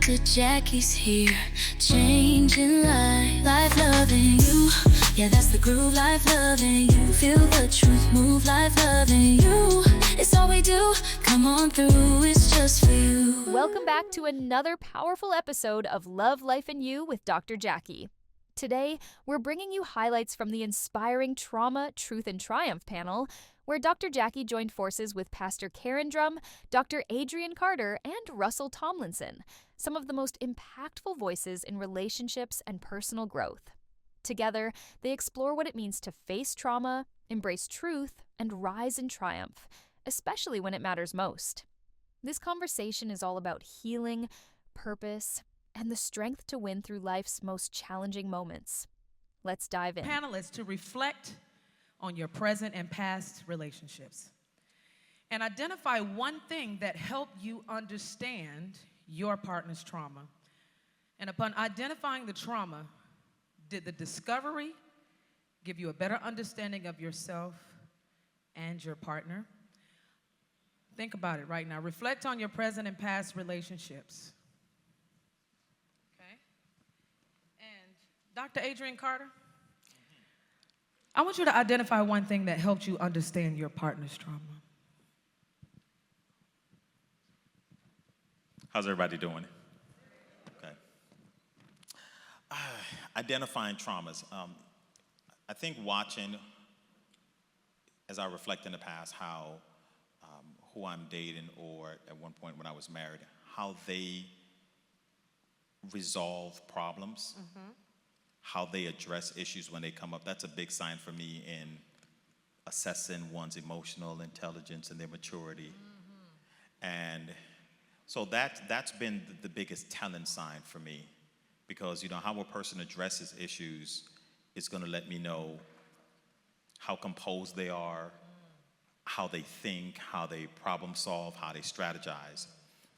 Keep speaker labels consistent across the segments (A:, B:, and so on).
A: Dr. Jackie's here, changing life loving you. Yeah, that's the groove, life loving you. Feel the truth, move, life loving you. It's all we do, come on through, it's just for you.
B: Welcome back to another powerful episode of Love, Life, and You with Dr. Jacquie. Today, we're bringing you highlights from the inspiring Trauma, Truth, and Triumph panel, where Dr. Jacquie joined forces with Pastor Karen Drum, Dr. Adrian Carter, and Russell Tomlinson, some of the most impactful voices in relationships and personal growth. Together, they explore what it means to face trauma, embrace truth, and rise in triumph, especially when it matters most. This conversation is all about healing, purpose, and the strength to win through life's most challenging moments. Let's dive in.
C: Panelists to reflect on your present and past relationships and identify one thing that helped you understand your partner's trauma. And upon identifying the trauma, did the discovery give you a better understanding of yourself and your partner? Think about it right now. Reflect on your present and past relationships. Okay? And Dr. Adrian Carter, I want you to identify one thing that helped you understand your partner's trauma.
D: How's everybody doing? Okay. Identifying traumas. I think watching, as I reflect in the past, how who I'm dating, or at one point when I was married, how they resolve problems, how they address issues when they come up. That's a big sign for me in assessing one's emotional intelligence and their maturity. And so that's been the biggest telling sign for me, because how a person addresses issues is going to let me know how composed they are, how they think, how they problem solve, how they strategize.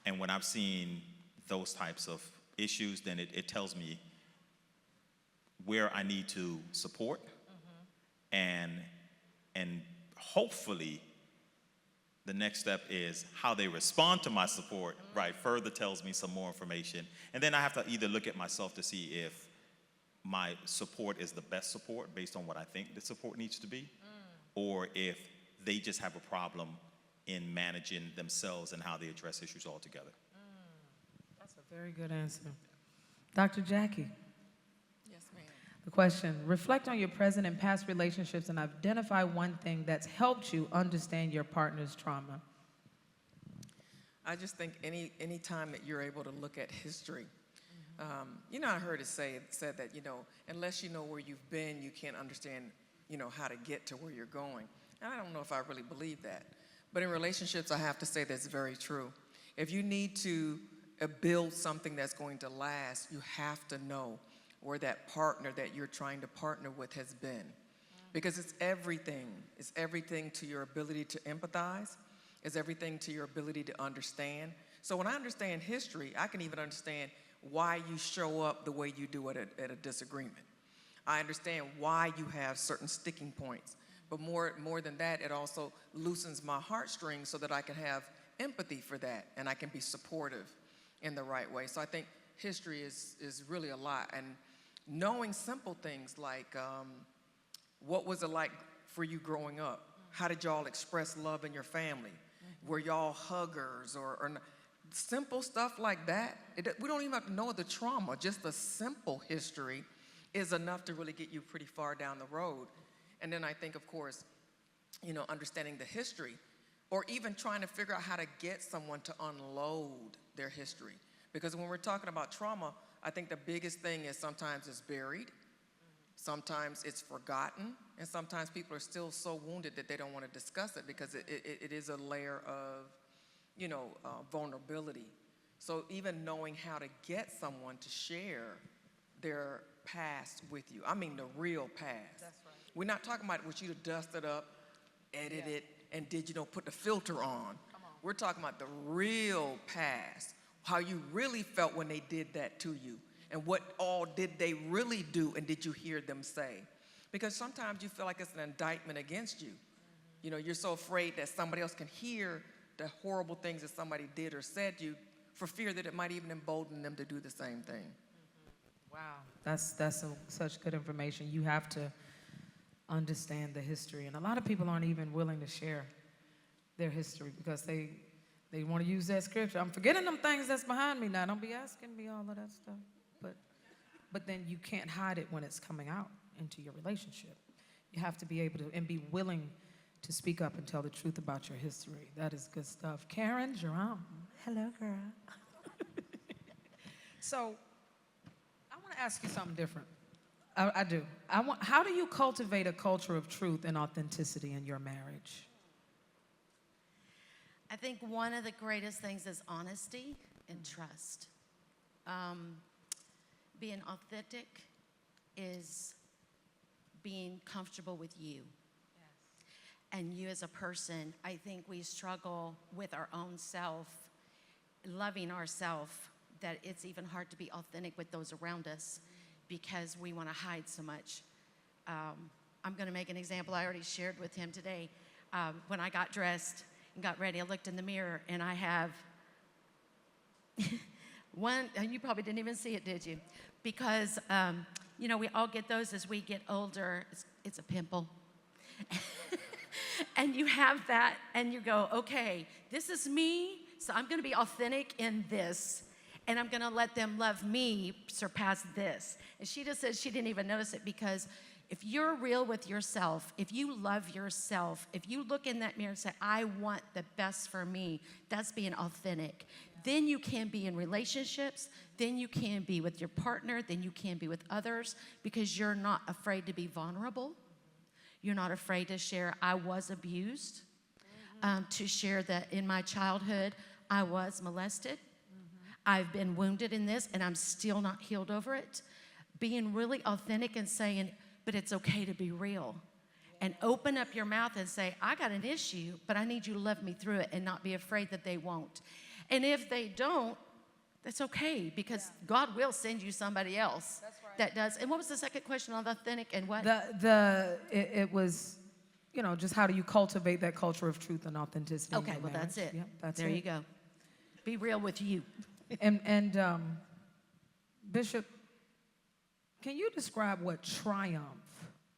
D: And when I've seen those types of issues, then it tells me where I need to support, and hopefully the next step is how they respond to my support, right? Further tells me some more information. And then I have to either look at myself to see if my support is the best support based on what I think the support needs to be, or if they just have a problem in managing themselves and how they address issues altogether.
C: That's a very good answer. Dr. Jacquie.
E: Yes, ma'am.
C: The question, reflect on your present and past relationships and identify one thing that's helped you understand your partner's trauma.
E: I just think any time that you're able to look at history, I heard it said that, unless you know where you've been, you can't understand, how to get to where you're going. And I don't know if I really believe that. But in relationships, I have to say that's very true. If you need to build something that's going to last, you have to know where that partner that you're trying to partner with has been. Because it's everything. It's everything to your ability to empathize. It's everything to your ability to understand. So when I understand history, I can even understand why you show up the way you do at a disagreement. I understand why you have certain sticking points. But more than that, it also loosens my heartstrings so that I can have empathy for that and I can be supportive in the right way. So I think history is really a lot. And knowing simple things like what was it like for you growing up? How did y'all express love in your family? Were y'all huggers or simple stuff like that? We don't even have to know the trauma. Just the simple history is enough to really get you pretty far down the road. And then I think, of course, understanding the history, or even trying to figure out how to get someone to unload their history. Because when we're talking about trauma, I think the biggest thing is sometimes it's buried, sometimes it's forgotten, and sometimes people are still so wounded that they don't want to discuss it because it is a layer of, vulnerability. So even knowing how to get someone to share their past with you, I mean the real past. That's right. We're not talking about what you dusted up, edited, and did, put the filter on. We're talking about the real past, how you really felt when they did that to you, and what all did they really do, and did you hear them say? Because sometimes you feel like it's an indictment against you. You're so afraid that somebody else can hear the horrible things that somebody did or said to you for fear that it might even embolden them to do the same thing.
C: Wow, that's such good information. You have to understand the history, and a lot of people aren't even willing to share their history because they want to use that scripture. I'm forgetting them things that's behind me now. Don't be asking me all of that stuff. But then you can't hide it when it's coming out into your relationship. You have to be able to and be willing to speak up and tell the truth about your history. That is good stuff. Karen, Jerome. Hello, girl. So I want to ask you something different. I do. How do you cultivate a culture of truth and authenticity in your marriage?
F: I think one of the greatest things is honesty and trust. Being authentic is being comfortable with you. And you as a person. I think we struggle with our own self, loving ourselves, that it's even hard to be authentic with those around us because we want to hide so much. I'm going to make an example I already shared with him today. When I got dressed and got ready, I looked in the mirror and I have one, and you probably didn't even see it, did you? Because, you know, we all get those as we get older. It's a pimple. And you have that, and you go, okay, this is me, so I'm going to be authentic in this, and I'm going to let them love me surpass this. And she just said she didn't even notice it because if you're real with yourself, if you love yourself, if you look in that mirror and say, I want the best for me, that's being authentic. Then you can be in relationships, then you can be with your partner, then you can be with others because you're not afraid to be vulnerable. You're not afraid to share, I was abused, to share that in my childhood, I was molested. I've been wounded in this, and I'm still not healed over it. Being really authentic and saying, but it's okay to be real. And open up your mouth and say, I got an issue, but I need you to love me through it and not be afraid that they won't. And if they don't, that's okay, because God will send you somebody else that does. And what was the second question on authentic and what?
C: It was, you know, just how do you cultivate that culture of truth and authenticity?
F: Okay,
C: in your
F: well,
C: marriage?
F: that's it.
C: Yep, that's
F: there
C: it.
F: you go. Be real with you.
C: And Bishop, can you describe what triumph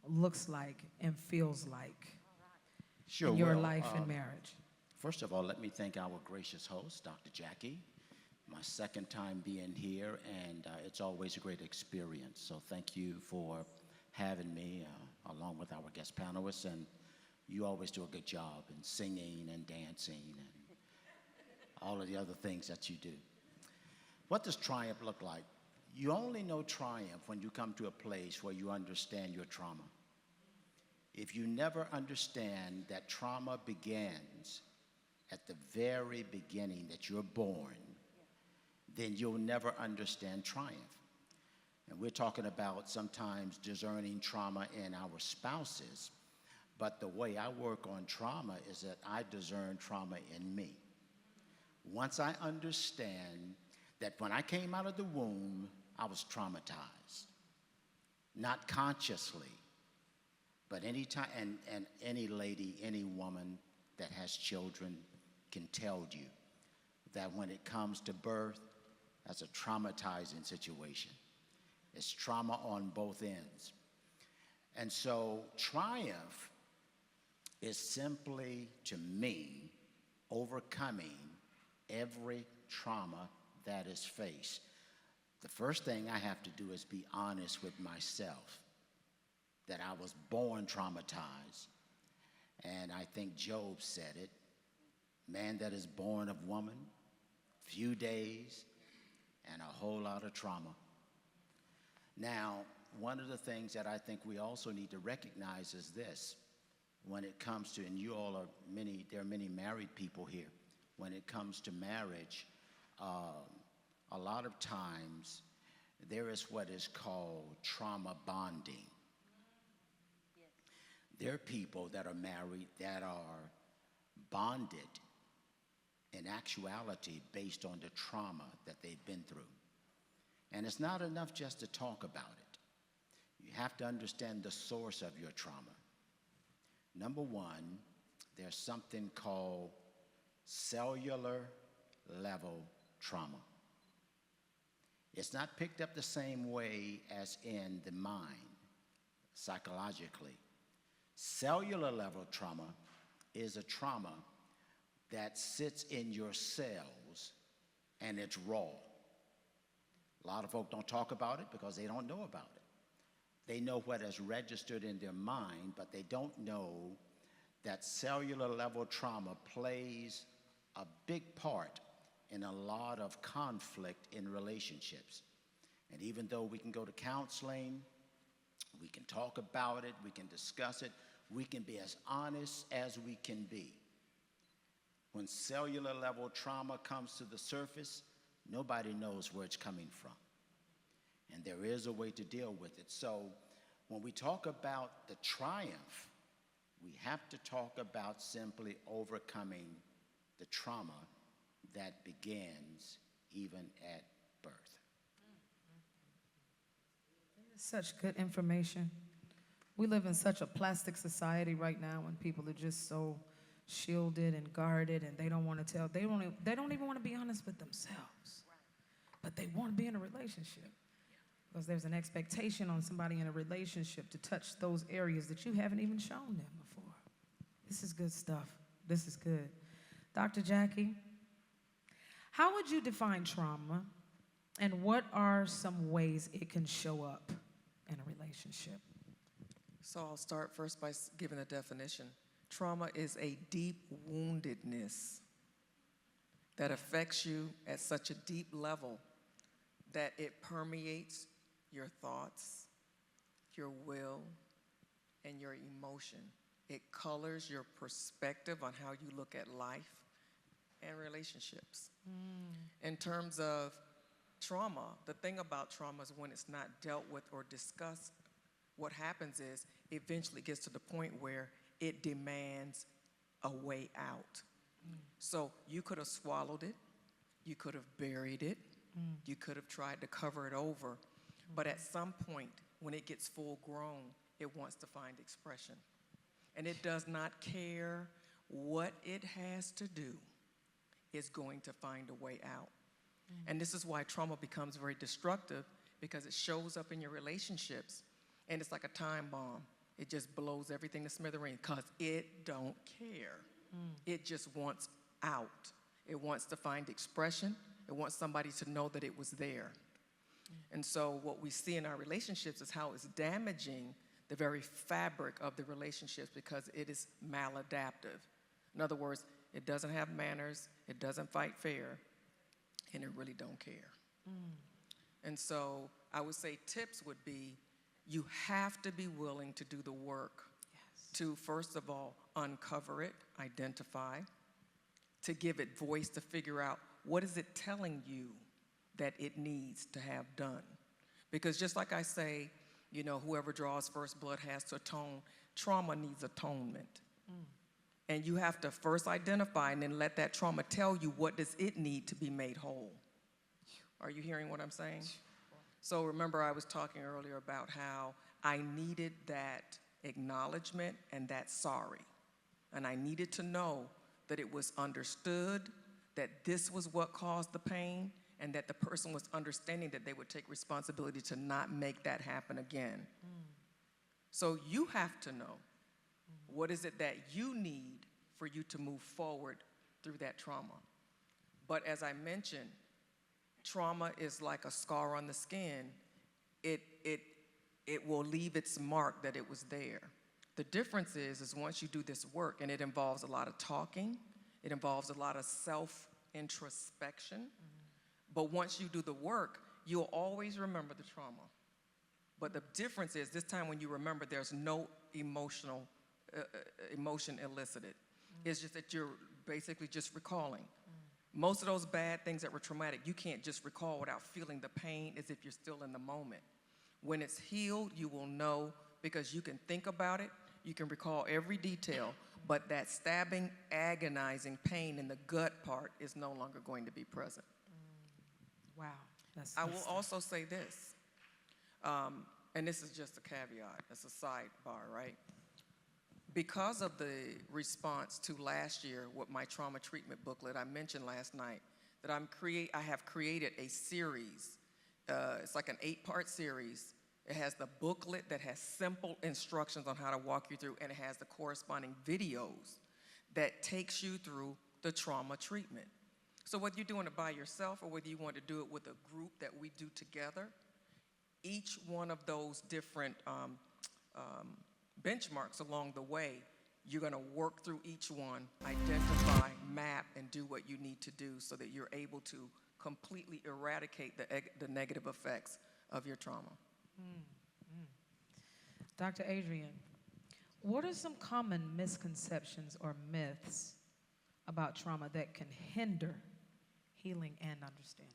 C: looks like and feels like
G: Sure,
C: in your
G: well,
C: life and marriage?
G: First of all, let me thank our gracious host, Dr. Jacquie. My second time being here, and it's always a great experience. So thank you for having me, along with our guest panelists. And you always do a good job in singing and dancing and all of the other things that you do. What does triumph look like? You only know triumph when you come to a place where you understand your trauma. If you never understand that trauma begins at the very beginning that you're born, then you'll never understand triumph. And we're talking about sometimes discerning trauma in our spouses, but the way I work on trauma is that I discern trauma in me. Once I understand that when I came out of the womb, I was traumatized, not consciously, but any time, and any lady, any woman that has children can tell you that when it comes to birth, that's a traumatizing situation. It's trauma on both ends. And so triumph is simply, to me, overcoming every trauma that is faced. The first thing I have to do is be honest with myself, that I was born traumatized. And I think Job said it, man that is born of woman, few days, and a whole lot of trauma. Now, one of the things that I think we also need to recognize is this. When it comes to, and you all are there are many married people here. When it comes to marriage, a lot of times there is what is called trauma bonding. There are people that are married that are bonded in actuality based on the trauma that they've been through. And it's not enough just to talk about it. You have to understand the source of your trauma. Number one, there's something called cellular level trauma. It's not picked up the same way as in the mind, psychologically. Cellular level trauma is a trauma that sits in your cells and it's raw. A lot of folk don't talk about it because they don't know about it. They know what is registered in their mind, but they don't know that cellular level trauma plays a big part in a lot of conflict in relationships. And even though we can go to counseling, we can talk about it, we can discuss it, we can be as honest as we can be. When cellular level trauma comes to the surface, nobody knows where it's coming from. And there is a way to deal with it. So when we talk about the triumph, we have to talk about simply overcoming the trauma that begins even at birth.
C: Such good information. We live in such a plastic society right now when people are just so shielded and guarded, and they don't want to tell. They don't even want to be honest with themselves. But they want to be in a relationship because there's an expectation on somebody in a relationship to touch those areas that you haven't even shown them before. This is good stuff. This is good. Dr. Jacquie, how would you define trauma, and what are some ways it can show up in a relationship?
E: So I'll start first by giving a definition. Trauma is a deep woundedness that affects you at such a deep level that it permeates your thoughts, your will, and your emotion. It colors your perspective on how you look at life and relationships. In terms of trauma, the thing about trauma is when it's not dealt with or discussed, what happens is eventually gets to the point where it demands a way out. So you could have swallowed it, you could have buried it, you could have tried to cover it over, but at some point when it gets full grown, it wants to find expression. And it does not care what it has to do, it's going to find a way out. And this is why trauma becomes very destructive, because it shows up in your relationships and it's like a time bomb. It just blows everything to smithereens because it don't care. It just wants out. It wants to find expression. It wants somebody to know that it was there. And so what we see in our relationships is how it's damaging the very fabric of the relationships because it is maladaptive. In other words, it doesn't have manners, it doesn't fight fair, and it really don't care. And so I would say tips would be, you have to be willing to do the work to, first of all, uncover it, identify, to give it voice, to figure out what is it telling you that it needs to have done. Because just like I say, you know, whoever draws first blood has to atone. Trauma needs atonement. And you have to first identify and then let that trauma tell you what does it need to be made whole. Are you hearing what I'm saying? So remember I was talking earlier about how I needed that acknowledgement and that sorry. And I needed to know that it was understood, that this was what caused the pain, and that the person was understanding that they would take responsibility to not make that happen again. So you have to know, what is it that you need for you to move forward through that trauma? But as I mentioned, trauma is like a scar on the skin. It will leave its mark that it was there. The difference is once you do this work, and it involves a lot of talking, it involves a lot of self-introspection, but once you do the work, you'll always remember the trauma. But the difference is this time when you remember, there's no emotion elicited. It's just that you're basically just recalling. Most of those bad things that were traumatic, you can't just recall without feeling the pain as if you're still in the moment. When it's healed, you will know because you can think about it, you can recall every detail, but that stabbing, agonizing pain in the gut part is no longer going to be present.
C: Wow. That's
E: I will also say this, and this is just a caveat, it's a sidebar, right? Because of the response to last year with my trauma treatment booklet, I mentioned last night that I have created a series. It's like an 8-part series. It has the booklet that has simple instructions on how to walk you through, and it has the corresponding videos that takes you through the trauma treatment. So whether you're doing it by yourself or whether you want to do it with a group that we do together, each one of those different benchmarks along the way, you're going to work through each one, identify, map, and do what you need to do so that you're able to completely eradicate the negative effects of your trauma.
C: Dr. Adrian, what are some common misconceptions or myths about trauma that can hinder healing and understanding?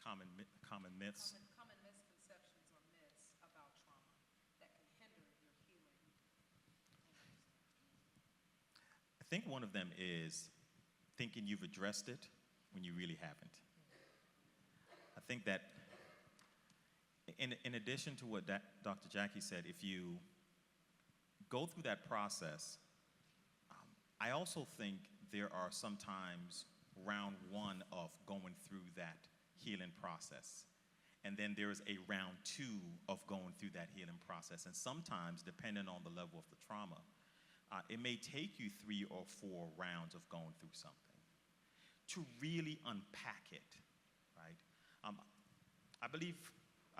D: Common myths.
C: Common misconceptions or myths about trauma that can hinder your healing.
D: I think one of them is thinking you've addressed it when you really haven't. I think that in addition to what Dr. Jacquie said, if you go through that process, I also think there are sometimes round one of going through that healing process. And then there's a round two of going through that healing process. And sometimes, depending on the level of the trauma, it may take you 3 or 4 rounds of going through something to really unpack it, right? I believe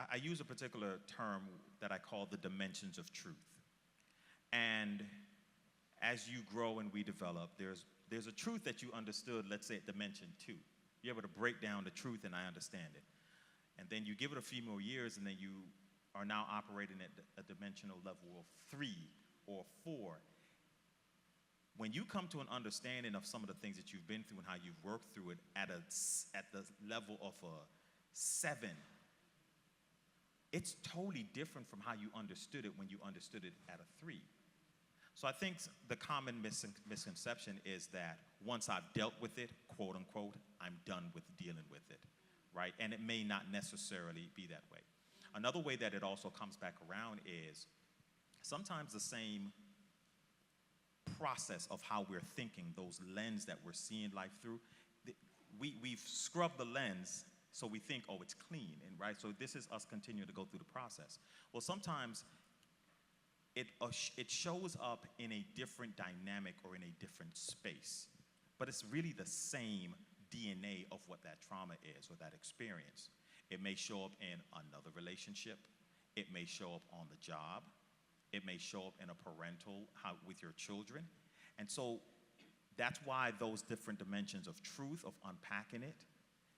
D: I use a particular term that I call the dimensions of truth. And as you grow and we develop, there's a truth that you understood, let's say at dimension 2. You're able to break down the truth and I understand it. And then you give it a few more years and then you are now operating at a dimensional level of 3 or 4. When you come to an understanding of some of the things that you've been through and how you've worked through it at the level of a 7, it's totally different from how you understood it when you understood it at a 3. So I think the common misconception is that once I've dealt with it, quote unquote, I'm done with dealing with it, right? And it may not necessarily be that way. Another way that it also comes back around is sometimes the same process of how we're thinking, those lens that we're seeing life through, we've scrubbed the lens so we think, oh, it's clean, and right? So this is us continuing to go through the process. Well, sometimes it shows up in a different dynamic or in a different space, but it's really the same DNA of what that trauma is or that experience. It may show up in another relationship. It may show up on the job. It may show up in a parental, with your children. And so that's why those different dimensions of truth, of unpacking it,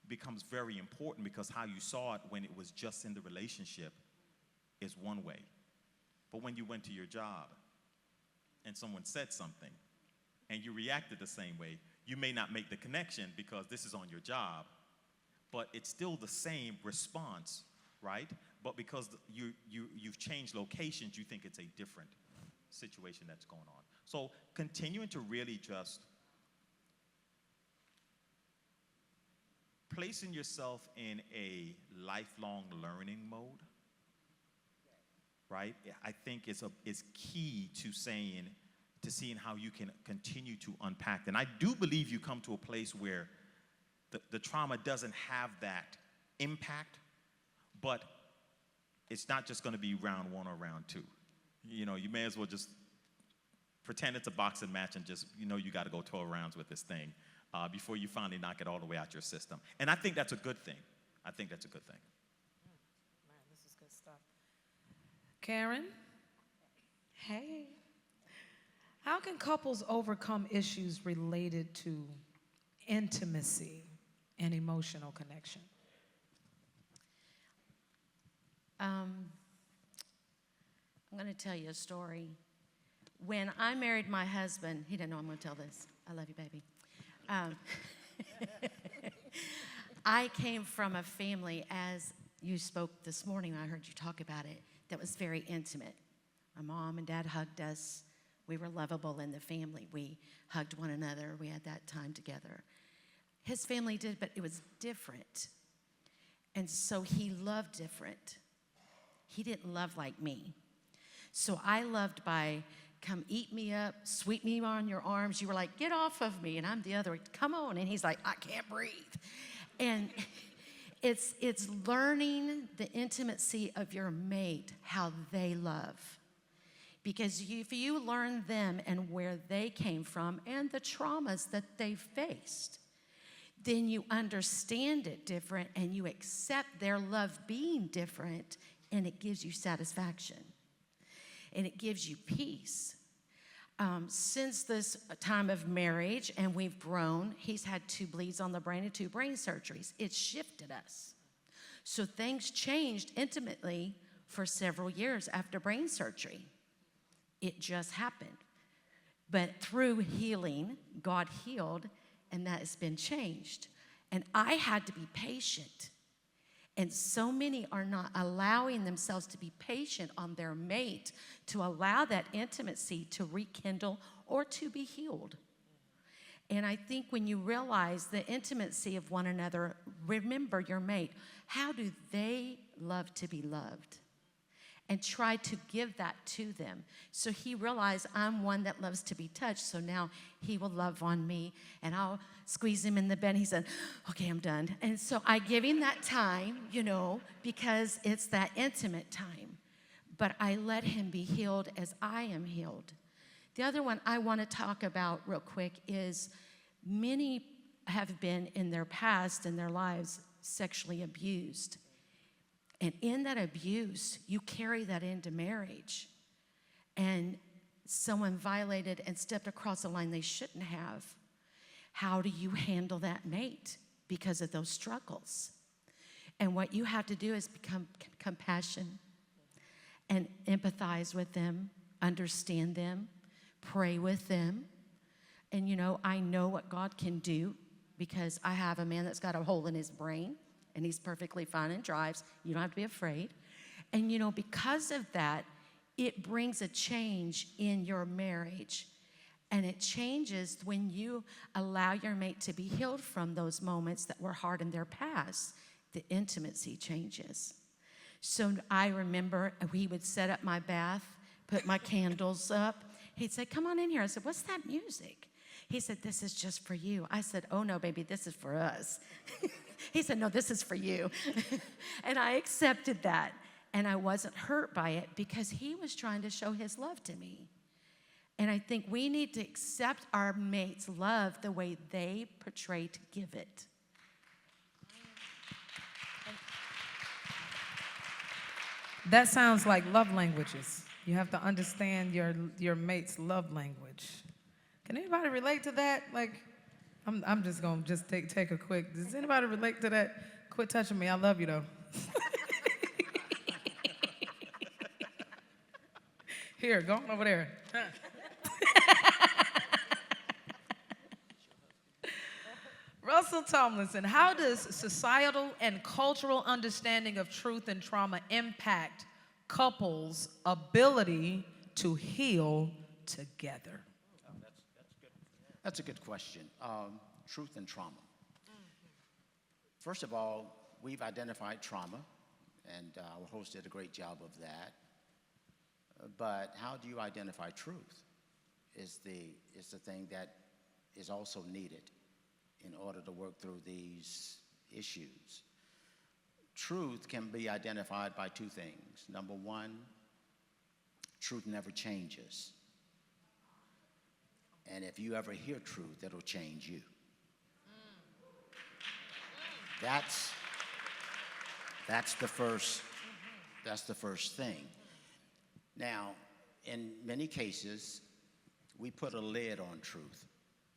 D: becomes very important, because how you saw it when it was just in the relationship is one way. But when you went to your job and someone said something and you reacted the same way, you may not make the connection because this is on your job, but it's still the same response, right? But because you've changed locations, you think it's a different situation that's going on. So continuing to really just placing yourself in a lifelong learning mode, right? I think is key to seeing how you can continue to unpack. And I do believe you come to a place where the trauma doesn't have that impact, but it's not just going to be round 1 or round 2. You know, you may as well just pretend it's a boxing match and just, you got to go 12 rounds with this thing before you finally knock it all the way out your system. And I think that's a good thing. I think that's a good thing.
C: Man, this is good stuff. Karen? Hey. How can couples overcome issues related to intimacy and emotional connection?
F: I'm going to tell you a story. When I married my husband, he didn't know I'm going to tell this. I love you, baby. I came from a family, as you spoke this morning, I heard you talk about it, that was very intimate. My mom and dad hugged us. We were lovable in the family. We hugged one another. We had that time together. His family did, but it was different. And so he loved different. He didn't love like me. So I loved by come eat me up, sweep me on your arms. You were like, get off of me. And I'm the other, come on. And he's like, I can't breathe. And it's learning the intimacy of your mate, how they love. Because if you learn them and where they came from and the traumas that they faced, then you understand it different and you accept their love being different, and it gives you satisfaction and it gives you peace. Since this time of marriage and we've grown, he's had 2 bleeds on the brain and 2 brain surgeries. It's shifted us. So things changed intimately for several years after brain surgery. It just happened. But through healing, God healed, and that has been changed. And I had to be patient. And so many are not allowing themselves to be patient on their mate to allow that intimacy to rekindle or to be healed. And I think when you realize the intimacy of one another, remember your mate. How do they love to be loved? And try to give that to them. So he realized, I'm one that loves to be touched, so now he will love on me, and I'll squeeze him in the bed. He said, okay, I'm done. And so I give him that time, because it's that intimate time. But I let him be healed as I am healed. The other one I want to talk about real quick is many have been in their past, in their lives, sexually abused. And in that abuse, you carry that into marriage. And someone violated and stepped across a line they shouldn't have. How do you handle that mate because of those struggles? And what you have to do is become compassion and empathize with them, understand them, pray with them. And I know what God can do because I have a man that's got a hole in his brain. And he's perfectly fine and drives. You don't have to be afraid. And because of that, it brings a change in your marriage. And it changes when you allow your mate to be healed from those moments that were hard in their past. The intimacy changes. So I remember he would set up my bath, put my candles up. He'd say, come on in here. I said, what's that music? He said, this is just for you. I said, oh no, baby, this is for us. He said, no, this is for you. And I accepted that. And I wasn't hurt by it because he was trying to show his love to me. And I think we need to accept our mate's love the way they portray to give it.
C: That sounds like love languages. You have to understand your mate's love language. Can anybody relate to that? I'm just gonna take a quick. Does anybody relate to that? Quit touching me. I love you though. Here, go on over there. Russell Tomlinson, how does societal and cultural understanding of truth and trauma impact couples' ability to heal together?
G: That's a good question. Truth and trauma. First of all, we've identified trauma, and our host did a great job of that. But how do you identify truth is the thing that is also needed in order to work through these issues. Truth can be identified by 2 things. Number 1, truth never changes. And if you ever hear truth, it'll change you. That's the first thing. Now, in many cases, we put a lid on truth.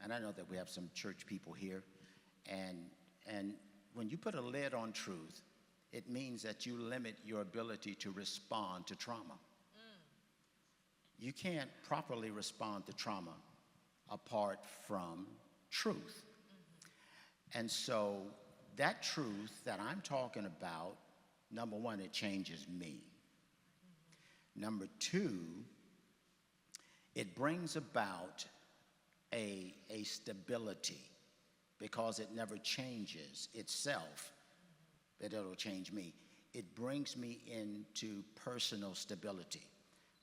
G: And I know that we have some church people here. And when you put a lid on truth, it means that you limit your ability to respond to trauma. You can't properly respond to trauma apart from truth. And so that truth that I'm talking about, number 1, it changes me. Number 2, it brings about a stability because it never changes itself, but it'll change me. It brings me into personal stability.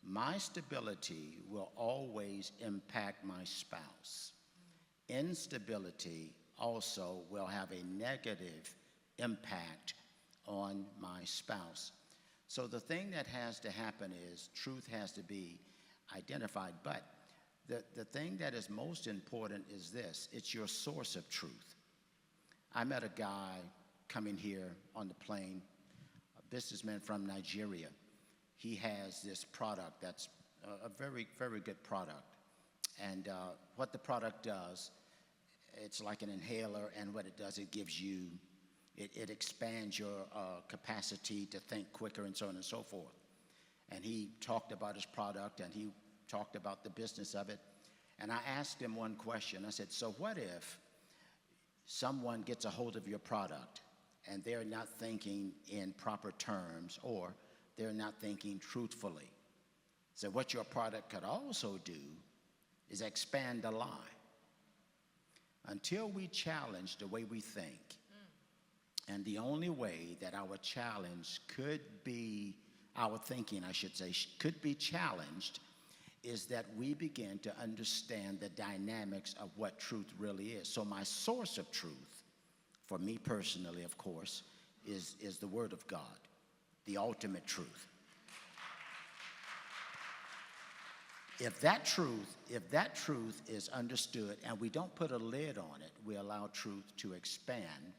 G: my stability will always impact my spouse. Instability also will have a negative impact on my spouse. So the thing that has to happen is truth has to be identified, but the thing that is most important is this: it's your source of truth. I met a guy coming here on the plane, a businessman from Nigeria. He has this product that's a very, very good product. And what the product does, it's like an inhaler, and what it does, it gives you, it expands your capacity to think quicker and so on and so forth. And he talked about his product, and he talked about the business of it. And I asked him one question. I said, so what if someone gets a hold of your product and they're not thinking in proper terms, or they're not thinking truthfully? So what your product could also do is expand a lie. Until we challenge the way we think, and the only way that our challenge could be, our thinking, I should say, could be challenged, is that we begin to understand the dynamics of what truth really is. So my source of truth, for me personally, of course, is the Word of God, the ultimate truth. If that truth is understood and we don't put a lid on it, we allow truth to expand,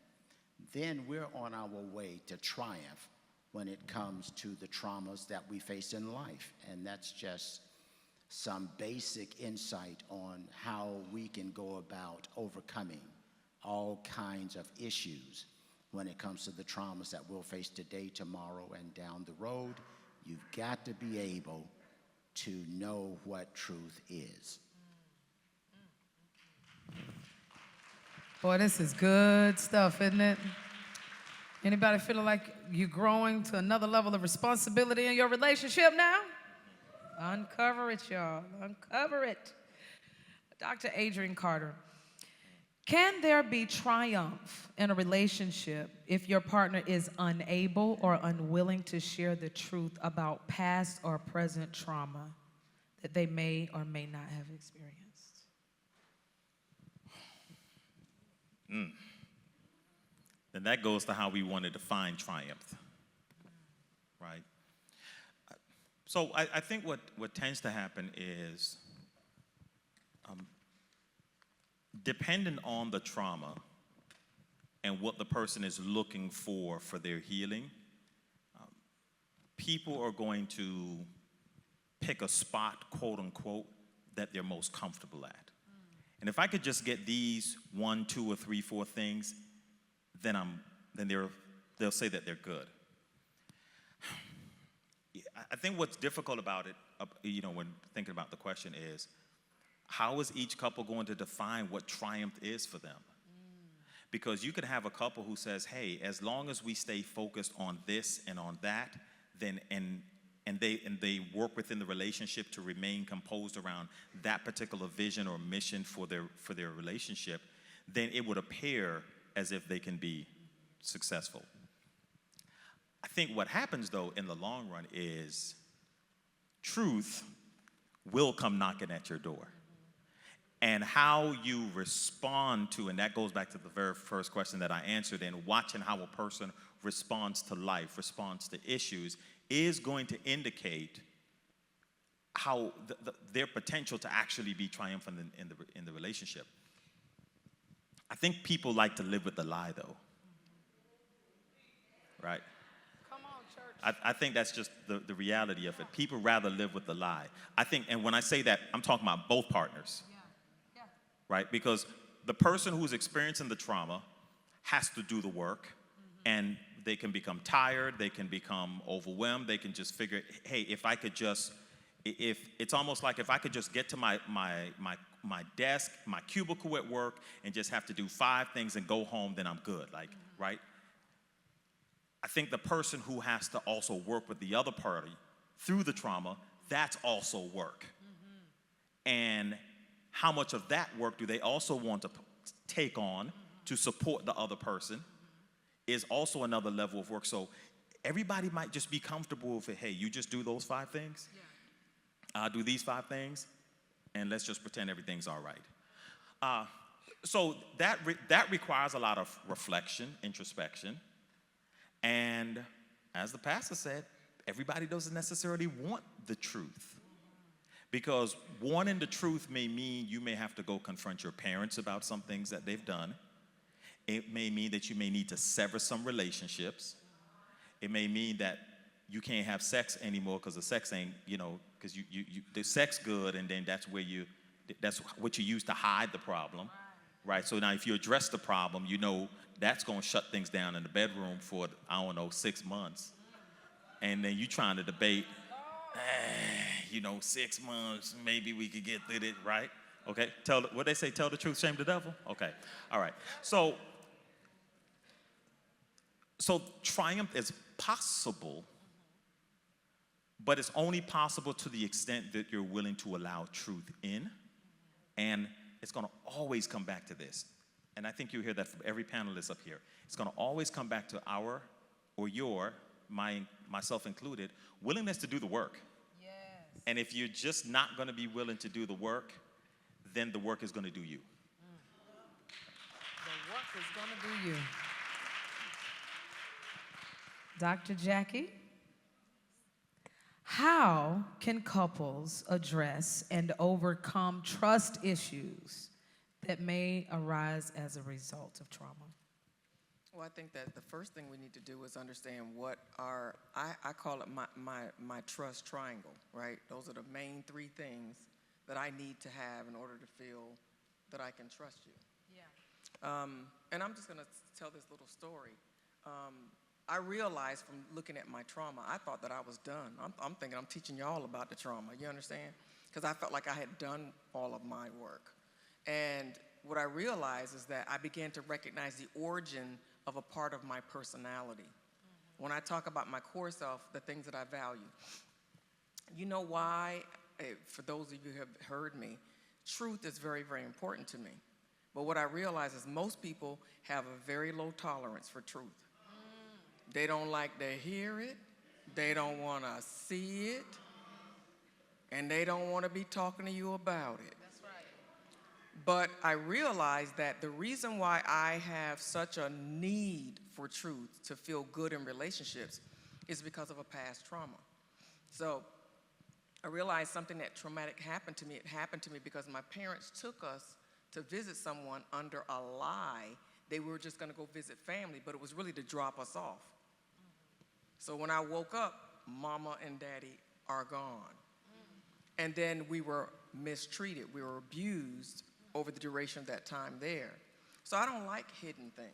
G: then we're on our way to triumph when it comes to the traumas that we face in life. And that's just some basic insight on how we can go about overcoming all kinds of issues when it comes to the traumas that we'll face today, tomorrow, and down the road. You've got to be able to know what truth is.
C: Boy, this is good stuff, isn't it? Anybody feeling like you're growing to another level of responsibility in your relationship now? Uncover it, y'all. Uncover it. Dr. Adrian Carter, can there be triumph in a relationship if your partner is unable or unwilling to share the truth about past or present trauma that they may or may not have experienced?
D: Then that goes to how we want to define triumph, right? So I think what tends to happen is, depending on the trauma and what the person is looking for their healing, people are going to pick a spot, quote unquote, that they're most comfortable at. And if I could just get these 1, 2, or 3, 4 things, then they'll say that they're good. I think what's difficult about it, when thinking about the question is, how is each couple going to define what triumph is for them? Because you could have a couple who says, hey, as long as we stay focused on this and on that, then and they work within the relationship to remain composed around that particular vision or mission for their relationship, then it would appear as if they can be successful. I think what happens, though, in the long run is truth will come knocking at your door. And how you respond to, and that goes back to the very first question that I answered, and watching how a person responds to life, responds to issues, is going to indicate how their potential to actually be triumphant in the relationship. I think people like to live with the lie, though. Right?
C: Come on, church.
D: I think that's just the reality of it. People rather live with the lie. I think, and when I say that, I'm talking about both partners.
C: Yeah.
D: Right? Because the person who's experiencing the trauma has to do the work, and they can become tired, they can become overwhelmed, they can just figure, hey, if it's almost like if I could just get to my desk, my cubicle at work, and just have to do 5 things and go home, then I'm good, right? I think the person who has to also work with the other party through the trauma, that's also work. And how much of that work do they also want to take on to support the other person is also another level of work. So everybody might just be comfortable with it. Hey, you just do those 5 things. I'll do these 5 things, and let's just pretend everything's all right. So that requires a lot of reflection, introspection, and as the pastor said, everybody doesn't necessarily want the truth. Because wanting the truth may mean you may have to go confront your parents about some things that they've done. It may mean that you may need to sever some relationships. It may mean that you can't have sex anymore because the sex ain't, because the sex good, and then that's what you use to hide the problem, right? So now if you address the problem, that's going to shut things down in the bedroom for, 6 months. And then you trying to debate, 6 months, maybe we could get through it, right? Okay, what they say, tell the truth, shame the devil? Okay, all right. So triumph is possible, but it's only possible to the extent that you're willing to allow truth in, and it's gonna always come back to this. And I think you'll hear that from every panelist up here. It's gonna always come back to our, or your, myself included, willingness to do the work. And if you're just not going to be willing to do the work, then the work is going to do you.
C: The work is going to do you. Dr. Jacquie, how can couples address and overcome trust issues that may arise as a result of trauma?
E: Well, I think that the first thing we need to do is understand what I call it my trust triangle, right? Those are the main 3 things that I need to have in order to feel that I can trust you. Yeah. And I'm just going to tell this little story. I realized from looking at my trauma, I thought that I was done. I'm thinking I'm teaching y'all about the trauma, you understand? Because I felt like I had done all of my work. And what I realized is that I began to recognize the origin of a part of my personality. When I talk about my core self, the things that I value. You know why, for those of you who have heard me, truth is very, very important to me. But what I realize is most people have a very low tolerance for truth. They don't like to hear it, they don't want to see it, and they don't want to be talking to you about it. But I realized that the reason why I have such a need for truth to feel good in relationships is because of a past trauma. So I realized something that traumatic happened to me. It happened to me because my parents took us to visit someone under a lie. They were just going to go visit family, but it was really to drop us off. So when I woke up, Mama and Daddy are gone. And then we were mistreated. We were abused over the duration of that time there. So I don't like hidden things.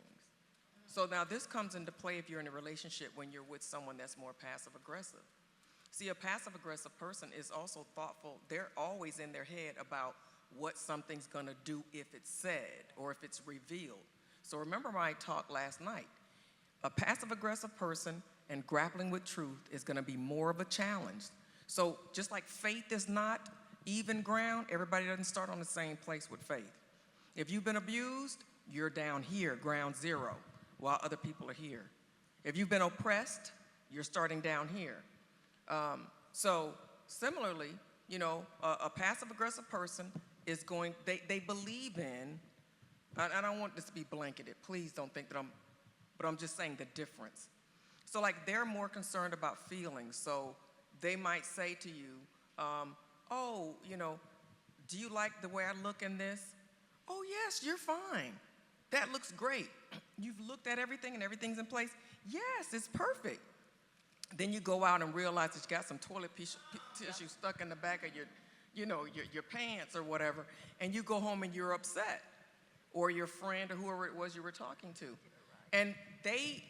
E: So now this comes into play if you're in a relationship when you're with someone that's more passive-aggressive. See, a passive-aggressive person is also thoughtful. They're always in their head about what something's gonna do if it's said or if it's revealed. So remember my talk last night. A passive-aggressive person and grappling with truth is gonna be more of a challenge. So just like faith is not even ground, everybody doesn't start on the same place with faith. If you've been abused, you're down here, ground 0, while other people are here. If you've been oppressed, you're starting down here. So similarly, a passive-aggressive person is they believe in, I don't want this to be blanketed, please don't think that but I'm just saying the difference. So like they're more concerned about feelings, so they might say to you, do you like the way I look in this? Oh, yes, you're fine. That looks great. You've looked at everything and everything's in place. Yes, it's perfect. Then you go out and realize that you got some toilet tissue stuck in the back of your pants or whatever, and you go home and you're upset, or your friend or whoever it was you were talking to. And they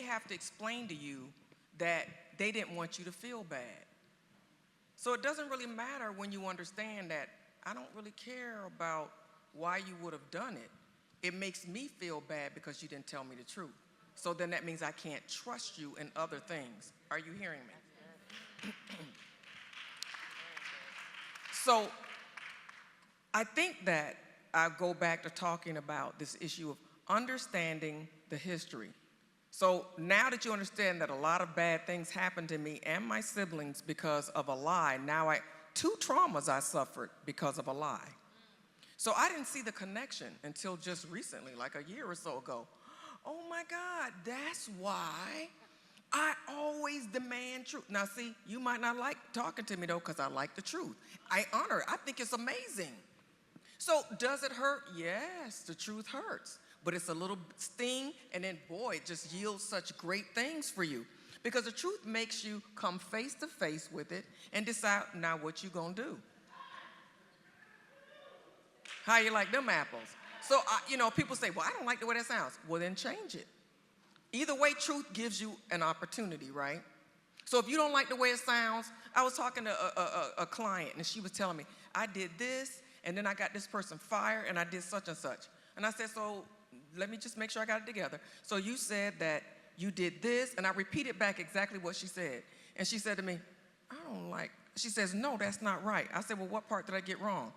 E: have to explain to you that they didn't want you to feel bad. So it doesn't really matter when you understand that I don't really care about why you would have done it. It makes me feel bad because you didn't tell me the truth. So then that means I can't trust you in other things. Are you hearing me? So I think that I go back to talking about this issue of understanding the history. So now that you understand that a lot of bad things happened to me and my siblings because of a lie, now 2 traumas I suffered because of a lie. So I didn't see the connection until just recently, like a year or so ago. Oh my God, that's why I always demand truth. Now see, you might not like talking to me though, because I like the truth. I honor it. I think it's amazing. So does it hurt? Yes, the truth hurts. But it's a little sting, and then boy, it just yields such great things for you. Because the truth makes you come face to face with it and decide now what you gonna do. How you like them apples? So, people say, well, I don't like the way that sounds. Well, then change it. Either way, truth gives you an opportunity, right? So if you don't like the way it sounds, I was talking to a client, and she was telling me, I did this, and then I got this person fired, and I did such and such. And I said, so let me just make sure I got it together. So you said that you did this, and I repeated back exactly what she said. And she said to me, she says, no, that's not right. I said, well, what part did I get wrong?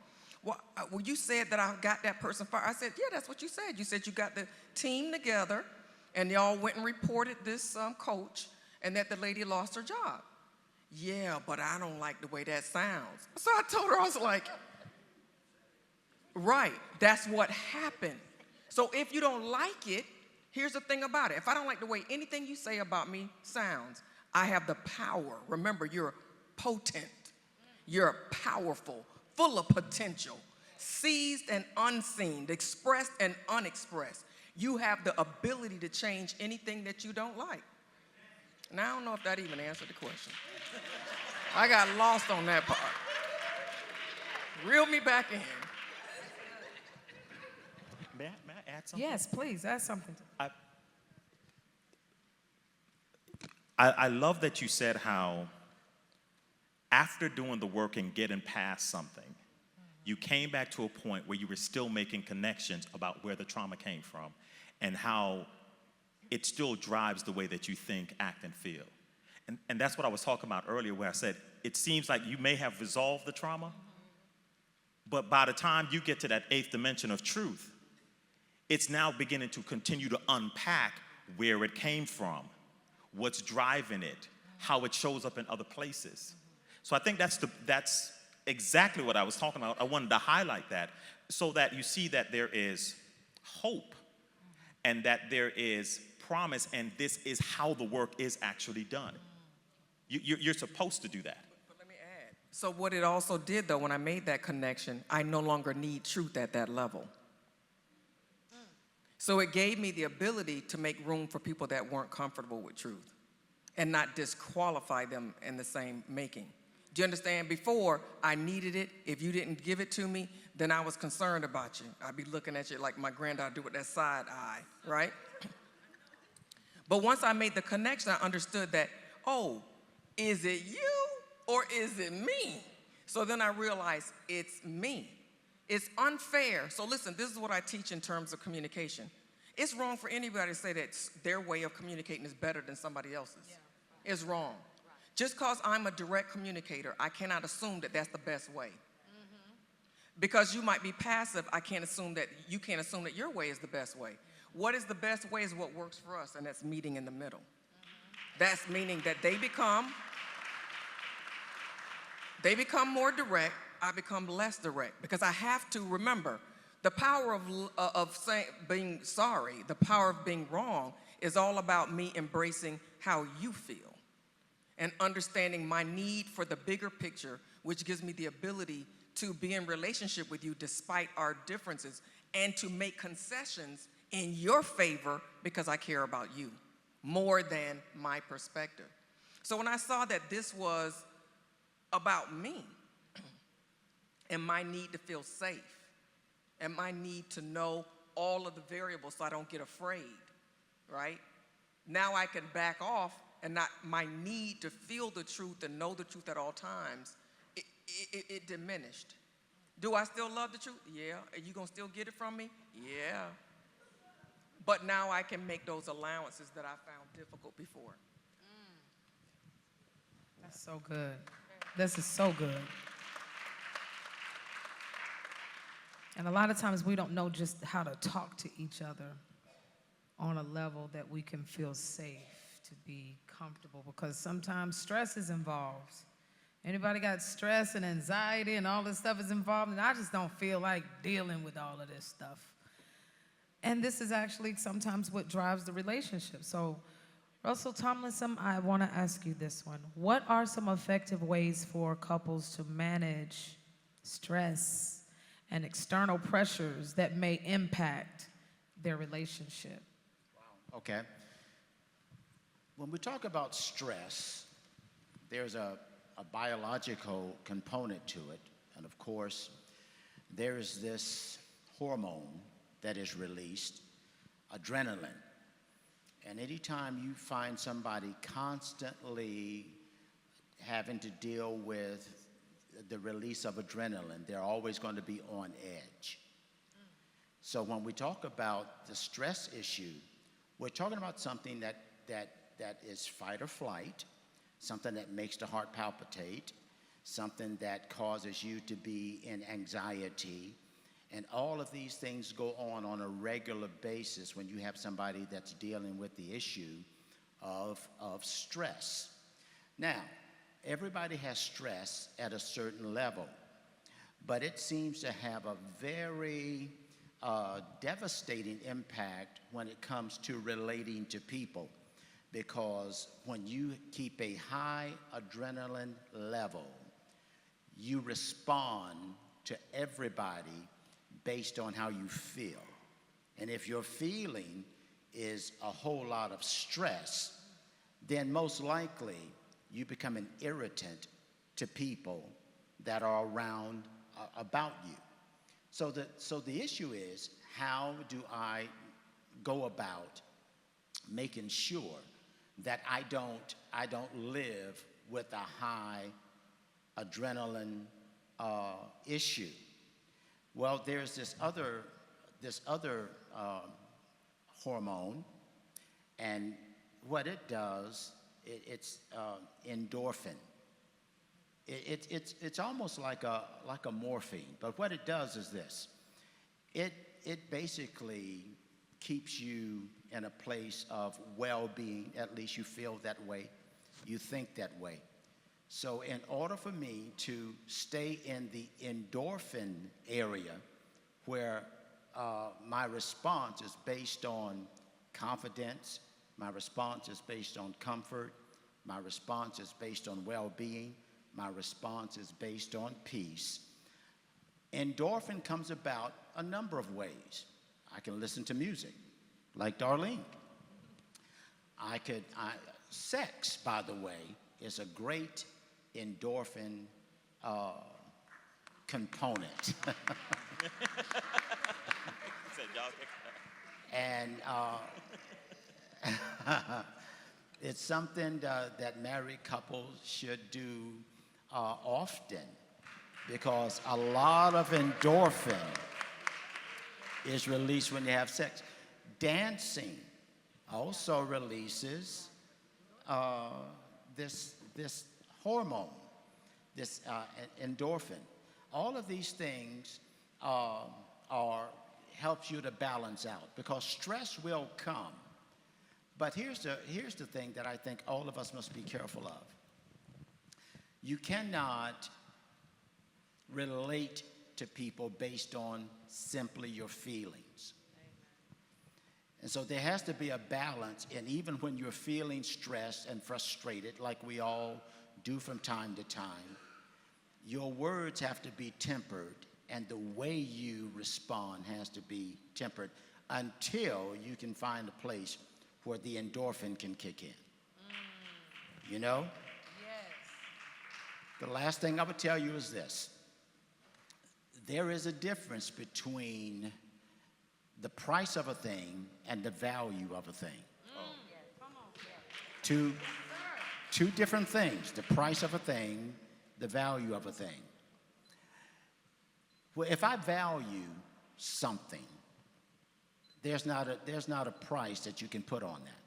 E: Well, you said that I got that person fired. I said, yeah, that's what you said. You said you got the team together, and y'all went and reported this coach, and that the lady lost her job. Yeah, but I don't like the way that sounds. So I told her, I was like, right, that's what happened. So if you don't like it, here's the thing about it. If I don't like the way anything you say about me sounds, I have the power. Remember, you're potent. You're powerful, full of potential, seized and unseen, expressed and unexpressed. You have the ability to change anything that you don't like. Now, I don't know if that even answered the question. I got lost on that part. Reel me back in.
D: May I add something?
C: Yes, please, add something.
D: I love that you said how after doing the work and getting past something, you came back to a point where you were still making connections about where the trauma came from and how it still drives the way that you think, act, and feel. And that's what I was talking about earlier, where I said, it seems like you may have resolved the trauma, but by the time you get to that 8th dimension of truth, it's now beginning to continue to unpack where it came from, what's driving it, how it shows up in other places. So I think that's exactly what I was talking about. I wanted to highlight that so that you see that there is hope and that there is promise, and this is how the work is actually done. You're supposed to do that.
E: But let me add. So what it also did, though, when I made that connection, I no longer need truth at that level. So it gave me the ability to make room for people that weren't comfortable with truth and not disqualify them in the same making. Do you understand? Before, I needed it. If you didn't give it to me, then I was concerned about you. I'd be looking at you like my granddaughter do with that side eye, right? But once I made the connection, I understood that, oh, is it you or is it me? So then I realized it's me. It's unfair. So listen, this is what I teach in terms of communication. It's wrong for anybody to say that their way of communicating is better than somebody else's. Yeah. It's wrong. Right. Just because I'm a direct communicator, I cannot assume that that's the best way. Mm-hmm. Because you might be passive, you can't assume that your way is the best way. What is the best way is what works for us, and that's meeting in the middle. Mm-hmm. That's meaning that they become more direct, I become less direct, because I have to remember the power of being sorry, the power of being wrong is all about me embracing how you feel and understanding my need for the bigger picture, which gives me the ability to be in relationship with you despite our differences and to make concessions in your favor because I care about you more than my perspective. So when I saw that this was about me, and my need to feel safe, and my need to know all of the variables so I don't get afraid, right? Now I can back off and not my need to feel the truth and know the truth at all times, it diminished. Do I still love the truth? Yeah. Are you gonna still get it from me? Yeah. But now I can make those allowances that I found difficult before.
C: That's so good. This is so good. And a lot of times we don't know just how to talk to each other on a level that we can feel safe, to be comfortable, because sometimes stress is involved. Anybody got stress and anxiety and all this stuff is involved, and I just don't feel like dealing with all of this stuff. And this is actually sometimes what drives the relationship. So, Russell Tomlinson, I want to ask you this one. What are some effective ways for couples to manage stress and external pressures that may impact their relationship?
G: Okay. When we talk about stress, there's a biological component to it. And of course, there is this hormone that is released, adrenaline. And anytime you find somebody constantly having to deal with the release of adrenaline, they're always going to be on edge. So when we talk about the stress issue, we're talking about something that is fight or flight, something that makes the heart palpitate, something that causes you to be in anxiety. And all of these things go on a regular basis when you have somebody that's dealing with the issue of stress. Now, everybody has stress at a certain level, but it seems to have a very devastating impact when it comes to relating to people. Because when you keep a high adrenaline level, you respond to everybody based on how you feel. And if your feeling is a whole lot of stress, then most likely you become an irritant to people that are around about you. So the issue is, how do I go about making sure that I don't live with a high adrenaline issue? Well, there's this other hormone, and what it does, it's endorphin. It's almost like a morphine, but what it does is this: it basically keeps you in a place of well-being. At least you feel that way, you think that way. So in order for me to stay in the endorphin area, where my response is based on confidence, my response is based on comfort, my response is based on well-being, my response is based on peace, endorphin comes about a number of ways. I can listen to music, like Darlene. Sex, by the way, is a great endorphin component. And it's something that married couples should do often, because a lot of endorphin is released when you have sex. Dancing also releases this hormone, this endorphin. All of these things helps you to balance out, because stress will come. But here's the thing that I think all of us must be careful of. You cannot relate to people based on simply your feelings. And so there has to be a balance, and even when you're feeling stressed and frustrated, like we all do from time to time, your words have to be tempered, and the way you respond has to be tempered until you can find a place where the endorphin can kick in. You know? Yes. The last thing I would tell you is this. There is a difference between the price of a thing and the value of a thing. Two different things: the price of a thing, the value of a thing. Well, if I value something, there's not a price that you can put on that.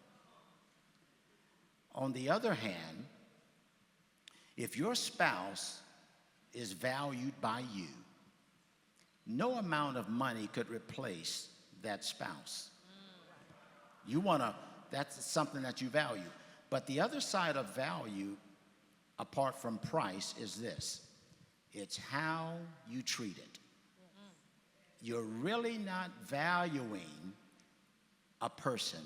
G: On the other hand, if your spouse is valued by you, no amount of money could replace that spouse. That's something that you value. But the other side of value apart from price, is this. It's how you treat it. You're really not valuing a person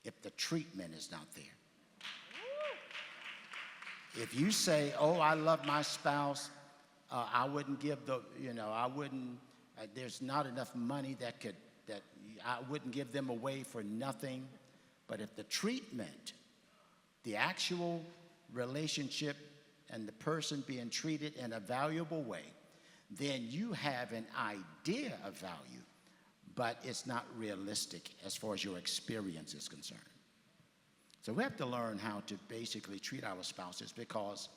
G: if the treatment is not there. If you say, oh, I love my spouse, I wouldn't give there's not enough money that I wouldn't give them away for nothing. But if the treatment, the actual relationship and the person being treated in a valuable way, then you have an idea of value, but it's not realistic as far as your experience is concerned. So we have to learn how to basically treat our spouses, because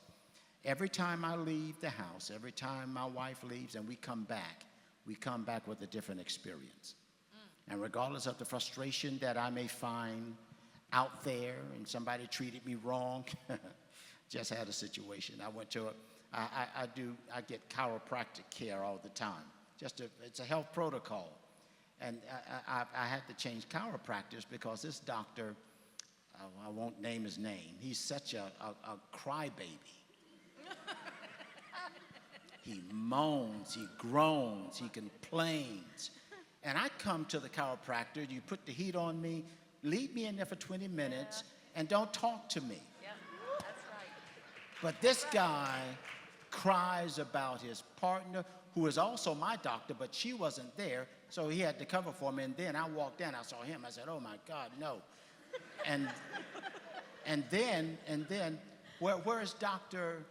G: every time I leave the house, every time my wife leaves and we come back with a different experience. And regardless of the frustration that I may find out there and somebody treated me wrong, just had a situation. I went to I get chiropractic care all the time. It's a health protocol. And I had to change chiropractors because this doctor, I won't name his name, he's such a crybaby. He moans, he groans, he complains. And I come to the chiropractor, you put the heat on me, leave me in there for 20 minutes, and don't talk to me.
F: Yeah, that's right.
G: But this guy cries about his partner, who is also my doctor, but she wasn't there, so he had to cover for me. And then I walked in, I saw him, I said, oh my God, no. And then, where is Doctor?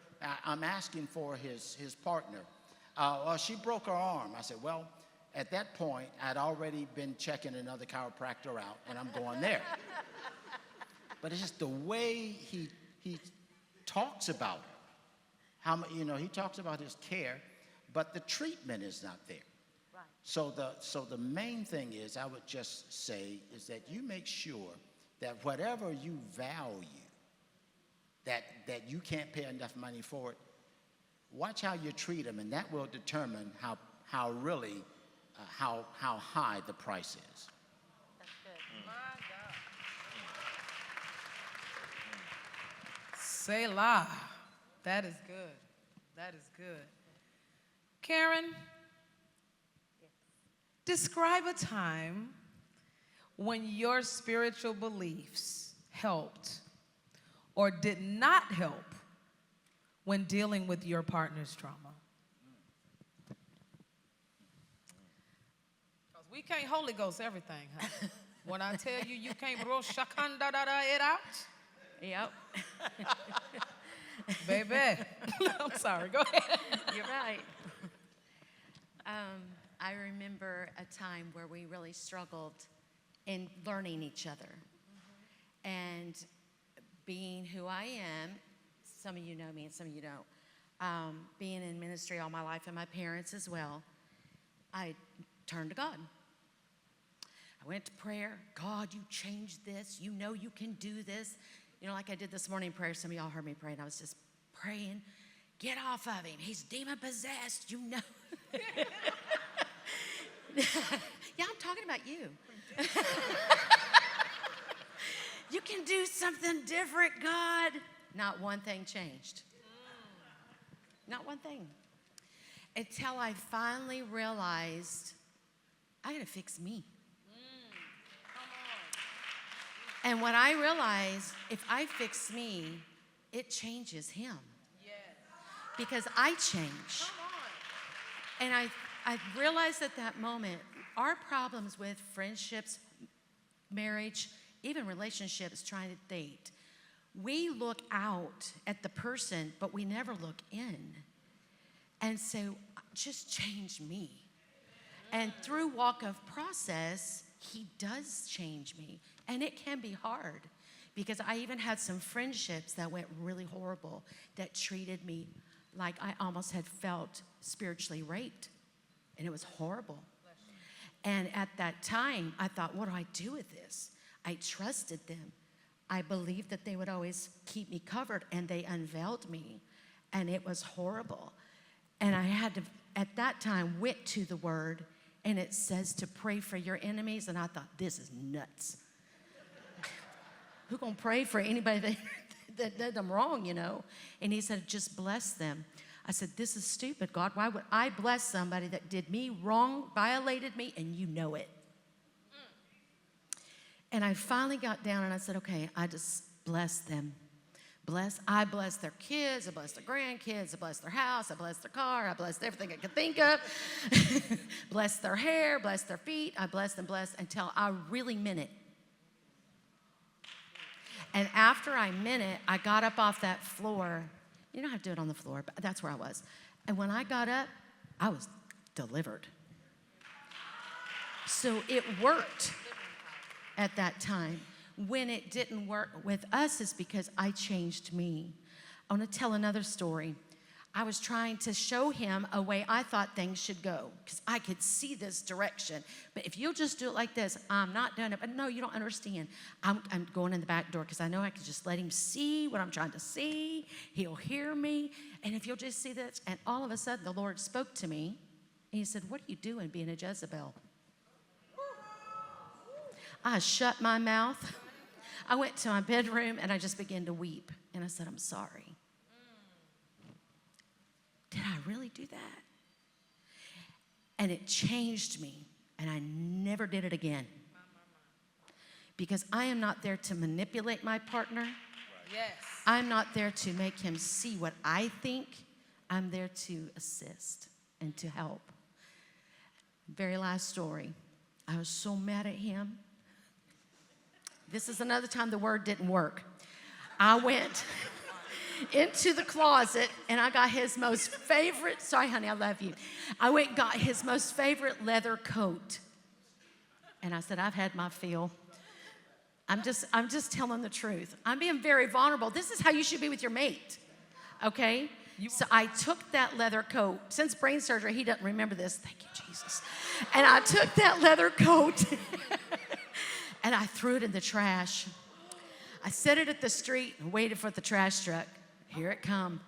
G: I'm asking for his partner. Well, she broke her arm. I said, well, at that point, I'd already been checking another chiropractor out, and I'm going there. But it's just the way he talks about it. He talks about his care, but the treatment is not there.
F: Right.
G: So the main thing is, I would just say, is that you make sure that whatever you value, that you can't pay enough money for it, watch how you treat them, and that will determine how high the price is.
F: That's good.
C: My God. Selah. That is good. That is good. Karen, describe a time when your spiritual beliefs helped or did not help when dealing with your partner's trauma. Because we can't Holy Ghost everything, huh? When I tell you you can't it out,
F: Yep.
C: baby. I'm sorry, go ahead.
F: You're right. I remember a time where we really struggled in learning each other. And being who I am, some of you know me and some of you don't, being in ministry all my life and my parents as well, I turned to God. I went to prayer. God, you changed this. You know you can do this. Like I did this morning prayer. Some of y'all heard me pray, and I was just praying, get off of him. He's demon-possessed, you know. Yeah, I'm talking about you. You can do something different, God. Not one thing changed. Not one thing. Until I finally realized, I gotta fix me. And when I realized, if I fix me, it changes him. Because I change. And I realized at that moment, our problems with friendships, marriage, even relationships, trying to date, we look out at the person, but we never look in. And so, just change me. And through walk of process, he does change me. And it can be hard, because I even had some friendships that went really horrible, that treated me like I almost had felt spiritually raped. And it was horrible. And at that time, I thought, what do I do with this? I trusted them. I believed that they would always keep me covered, and they unveiled me. And it was horrible. And I had to, at that time, went to the Word, and it says to pray for your enemies. And I thought, this is nuts. Who's going to pray for anybody that that did them wrong, you know. And he said, just bless them. I said, this is stupid, God. Why would I bless somebody that did me wrong, violated me, and you know it? And I finally got down and I said, okay, I just bless them. I bless their kids, I bless their grandkids, I bless their house, I bless their car, I bless everything I could think of. Bless their hair, bless their feet, I bless them, until I really meant it. And after I meant it, I got up off that floor. You don't have to do it on the floor, but that's where I was. And when I got up, I was delivered. So it worked at that time. When it didn't work with us is because I changed me. I want to tell another story. I was trying to show him a way I thought things should go because I could see this direction. But if you'll just do it like this, I'm not doing it. But no, you don't understand. I'm going in the back door because I know I could just let him see what I'm trying to see. He'll hear me. And if you'll just see this. And all of a sudden, the Lord spoke to me. And he said, what are you doing being a Jezebel? I shut my mouth. I went to my bedroom and I just began to weep. And I said, I'm sorry. Did I really do that? And it changed me. And I never did it again. Because I am not there to manipulate my partner.
C: Yes.
F: I'm not there to make him see what I think. I'm there to assist and to help. Very last story. I was so mad at him. This is another time the word didn't work. I went into the closet and I got his most favorite, sorry honey, I love you. I went and got his most favorite leather coat. And I said, I've had my fill. I'm just telling the truth. I'm being very vulnerable. This is how you should be with your mate, okay? So I took that leather coat. Since brain surgery, he doesn't remember this. Thank you, Jesus. And I took that leather coat and I threw it in the trash. I set it at the street and waited for the trash truck. Here it come.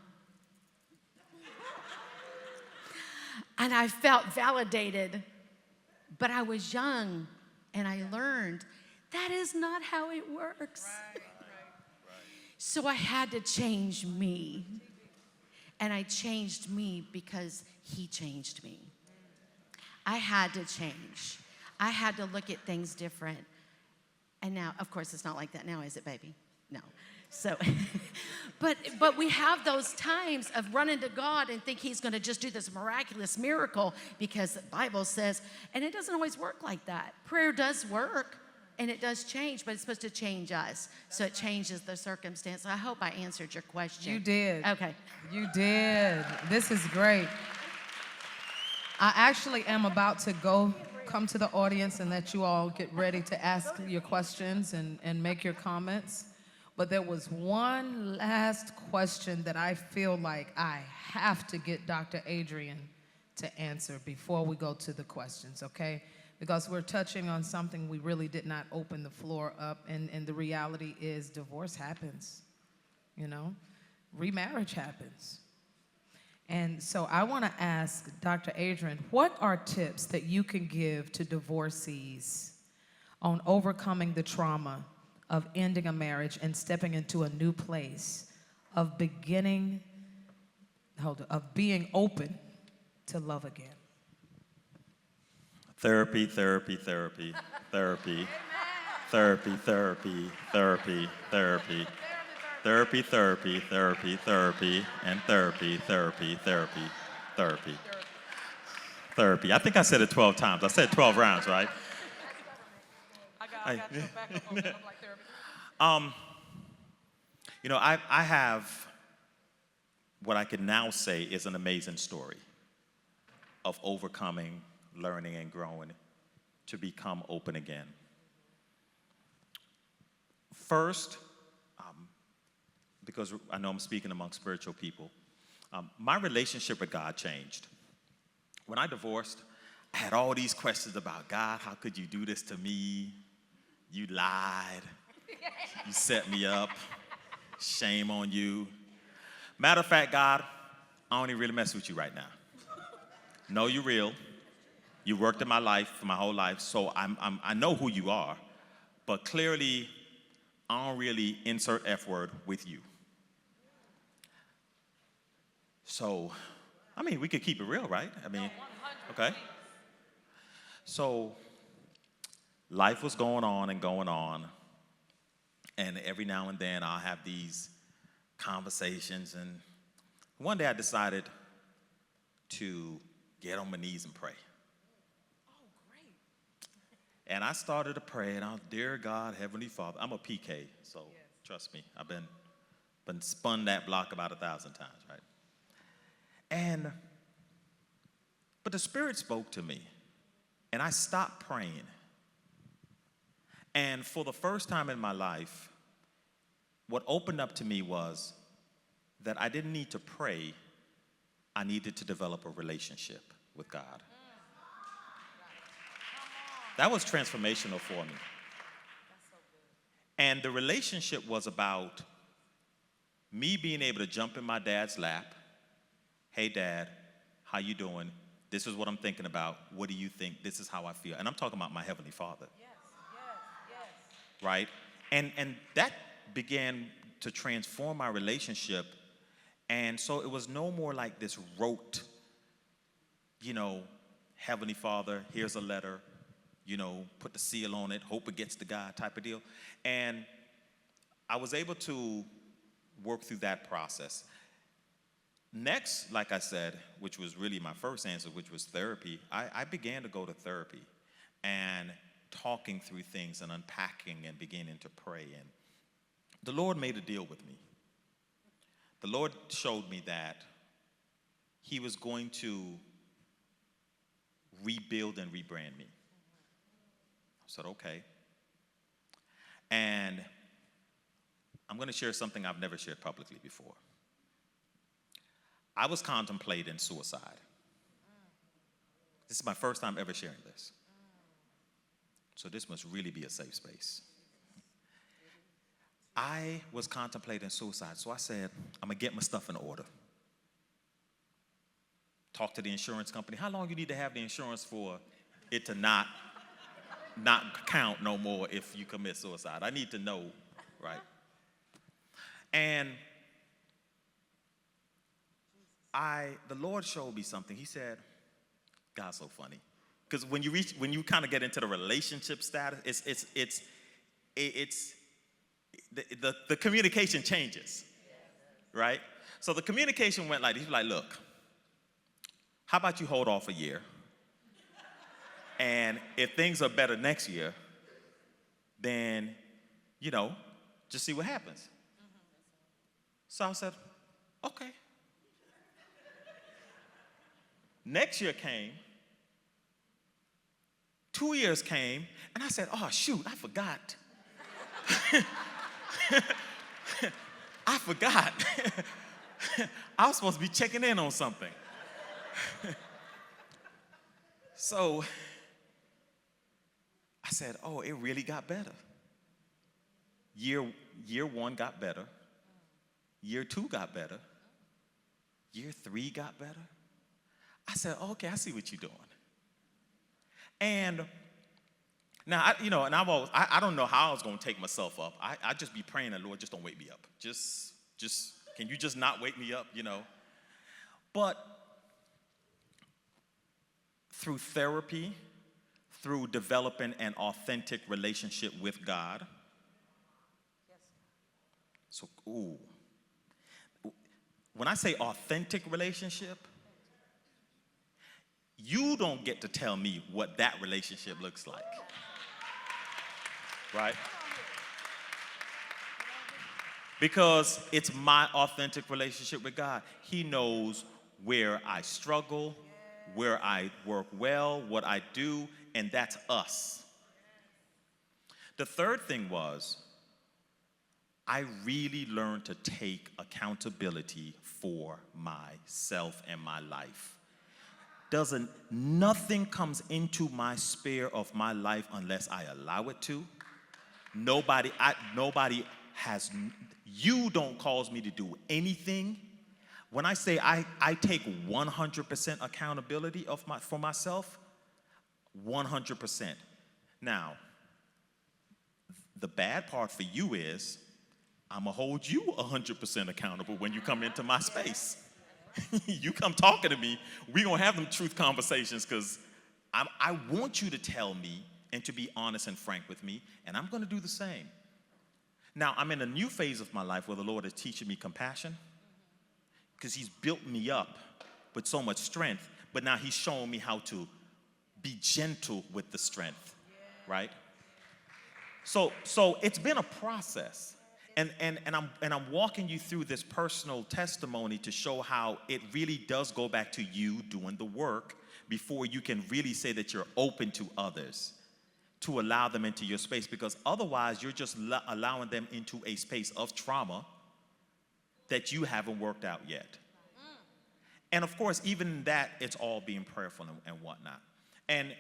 F: And I felt validated, but I was young and I learned that is not how it works. Right. So I had to change me. And I changed me because he changed me. I had to change. I had to look at things different. And now, of course, it's not like that now, is it, baby? No. So, but we have those times of running to God and think he's going to just do this miraculous miracle because the Bible says, and it doesn't always work like that. Prayer does work and it does change, but it's supposed to change us. So it changes the circumstance. I hope I answered your question.
C: You did.
F: Okay.
C: You did. This is great. I actually am about to come to the audience and let you all get ready to ask your questions and make your comments. But there was one last question that I feel like I have to get Dr. Adrian to answer before we go to the questions, okay? Because we're touching on something we really did not open the floor up, and the reality is divorce happens, you know? Remarriage happens. And so I want to ask Dr. Adrian, what are tips that you can give to divorcees on overcoming the trauma of ending a marriage and stepping into a new place of being open to love again?
D: Therapy, therapy, therapy, therapy, therapy, therapy, therapy, therapy, therapy, therapy, therapy, therapy, and therapy, therapy, therapy, therapy, therapy. I think I said it 12 times. I said 12 rounds, right?
C: I got your backup on that. I'm like therapy.
D: You know, I have what I can now say is an amazing story of overcoming, learning, and growing to become open again. First, because I know I'm speaking among spiritual people, my relationship with God changed. When I divorced, I had all these questions about God. How could you do this to me? You lied. You set me up. Shame on you. Matter of fact, God, I don't even really mess with you right now. No, you're real. You worked in my life for my whole life, so I know who you are, but clearly, I don't really insert F word with you. So, I mean, we could keep it real, right? I mean, okay. So, life was going on and going on. And every now and then I'll have these conversations. And one day I decided to get on my knees and pray.
E: Oh, great.
D: And I started to pray, and I was, dear God, Heavenly Father. I'm a PK, so trust me. I've been spun that block about 1,000 times, right? But the Spirit spoke to me, and I stopped praying. And for the first time in my life, what opened up to me was that I didn't need to pray. I needed to develop a relationship with God. That was transformational for me. And the relationship was about me being able to jump in my dad's lap. Hey, Dad, how you doing? This is what I'm thinking about. What do you think? This is how I feel. And I'm talking about my Heavenly Father.
E: Yes, yes, yes.
D: Right? And that began to transform my relationship. And so it was no more like this rote, Heavenly Father, here's a letter, put the seal on it, hope it gets to God type of deal. And I was able to work through that process. Next, like I said, which was really my first answer, which was therapy, I began to go to therapy and talking through things and unpacking and beginning to pray. And the Lord made a deal with me. The Lord showed me that He was going to rebuild and rebrand me. I said, okay. And I'm going to share something I've never shared publicly before. I was contemplating suicide. This is my first time ever sharing this. So this must really be a safe space. I was contemplating suicide, so I said, I'm going to get my stuff in order. Talk to the insurance company. How long you need to have the insurance for it to not count no more if you commit suicide? I need to know, right? And the Lord showed me something. He said, God's so funny. Because when you kind of get into the relationship status, the communication changes, right? So the communication went like this. He was like, look, how about you hold off a year? And if things are better next year, then, just see what happens. So I said, okay. Next year came, 2 years came, and I said, oh, shoot, I forgot. I forgot. I was supposed to be checking in on something. So I said, oh, it really got better. Year one got better. Year two got better. Year three got better. I said, okay, I see what you're doing. And now, I don't know how I was going to take myself up. I just be praying that, Lord, just don't wake me up. Just, can you just not wake me up, But through therapy, through developing an authentic relationship with God. So, when I say authentic relationship, you don't get to tell me what that relationship looks like. Right? Because it's my authentic relationship with God. He knows where I struggle, where I work well, what I do, and that's us. The third thing was, I really learned to take accountability for myself and my life. Nothing comes into my sphere of my life unless I allow it to. You don't cause me to do anything. When I say I take 100% accountability for myself, 100%. Now, the bad part for you is I'm going to hold you 100% accountable when you come into my space. You come talking to me, we gonna have them truth conversations, because I want you to tell me and to be honest and frank with me, and I'm gonna do the same. Now, I'm in a new phase of my life where the Lord is teaching me compassion, because he's built me up with so much strength, but now he's showing me how to be gentle with the strength, right? So it's been a process. And I'm walking you through this personal testimony to show how it really does go back to you doing the work before you can really say that you're open to others, to allow them into your space, because otherwise you're just allowing them into a space of trauma that you haven't worked out yet. And of course, even in that, it's all being prayerful and whatnot. And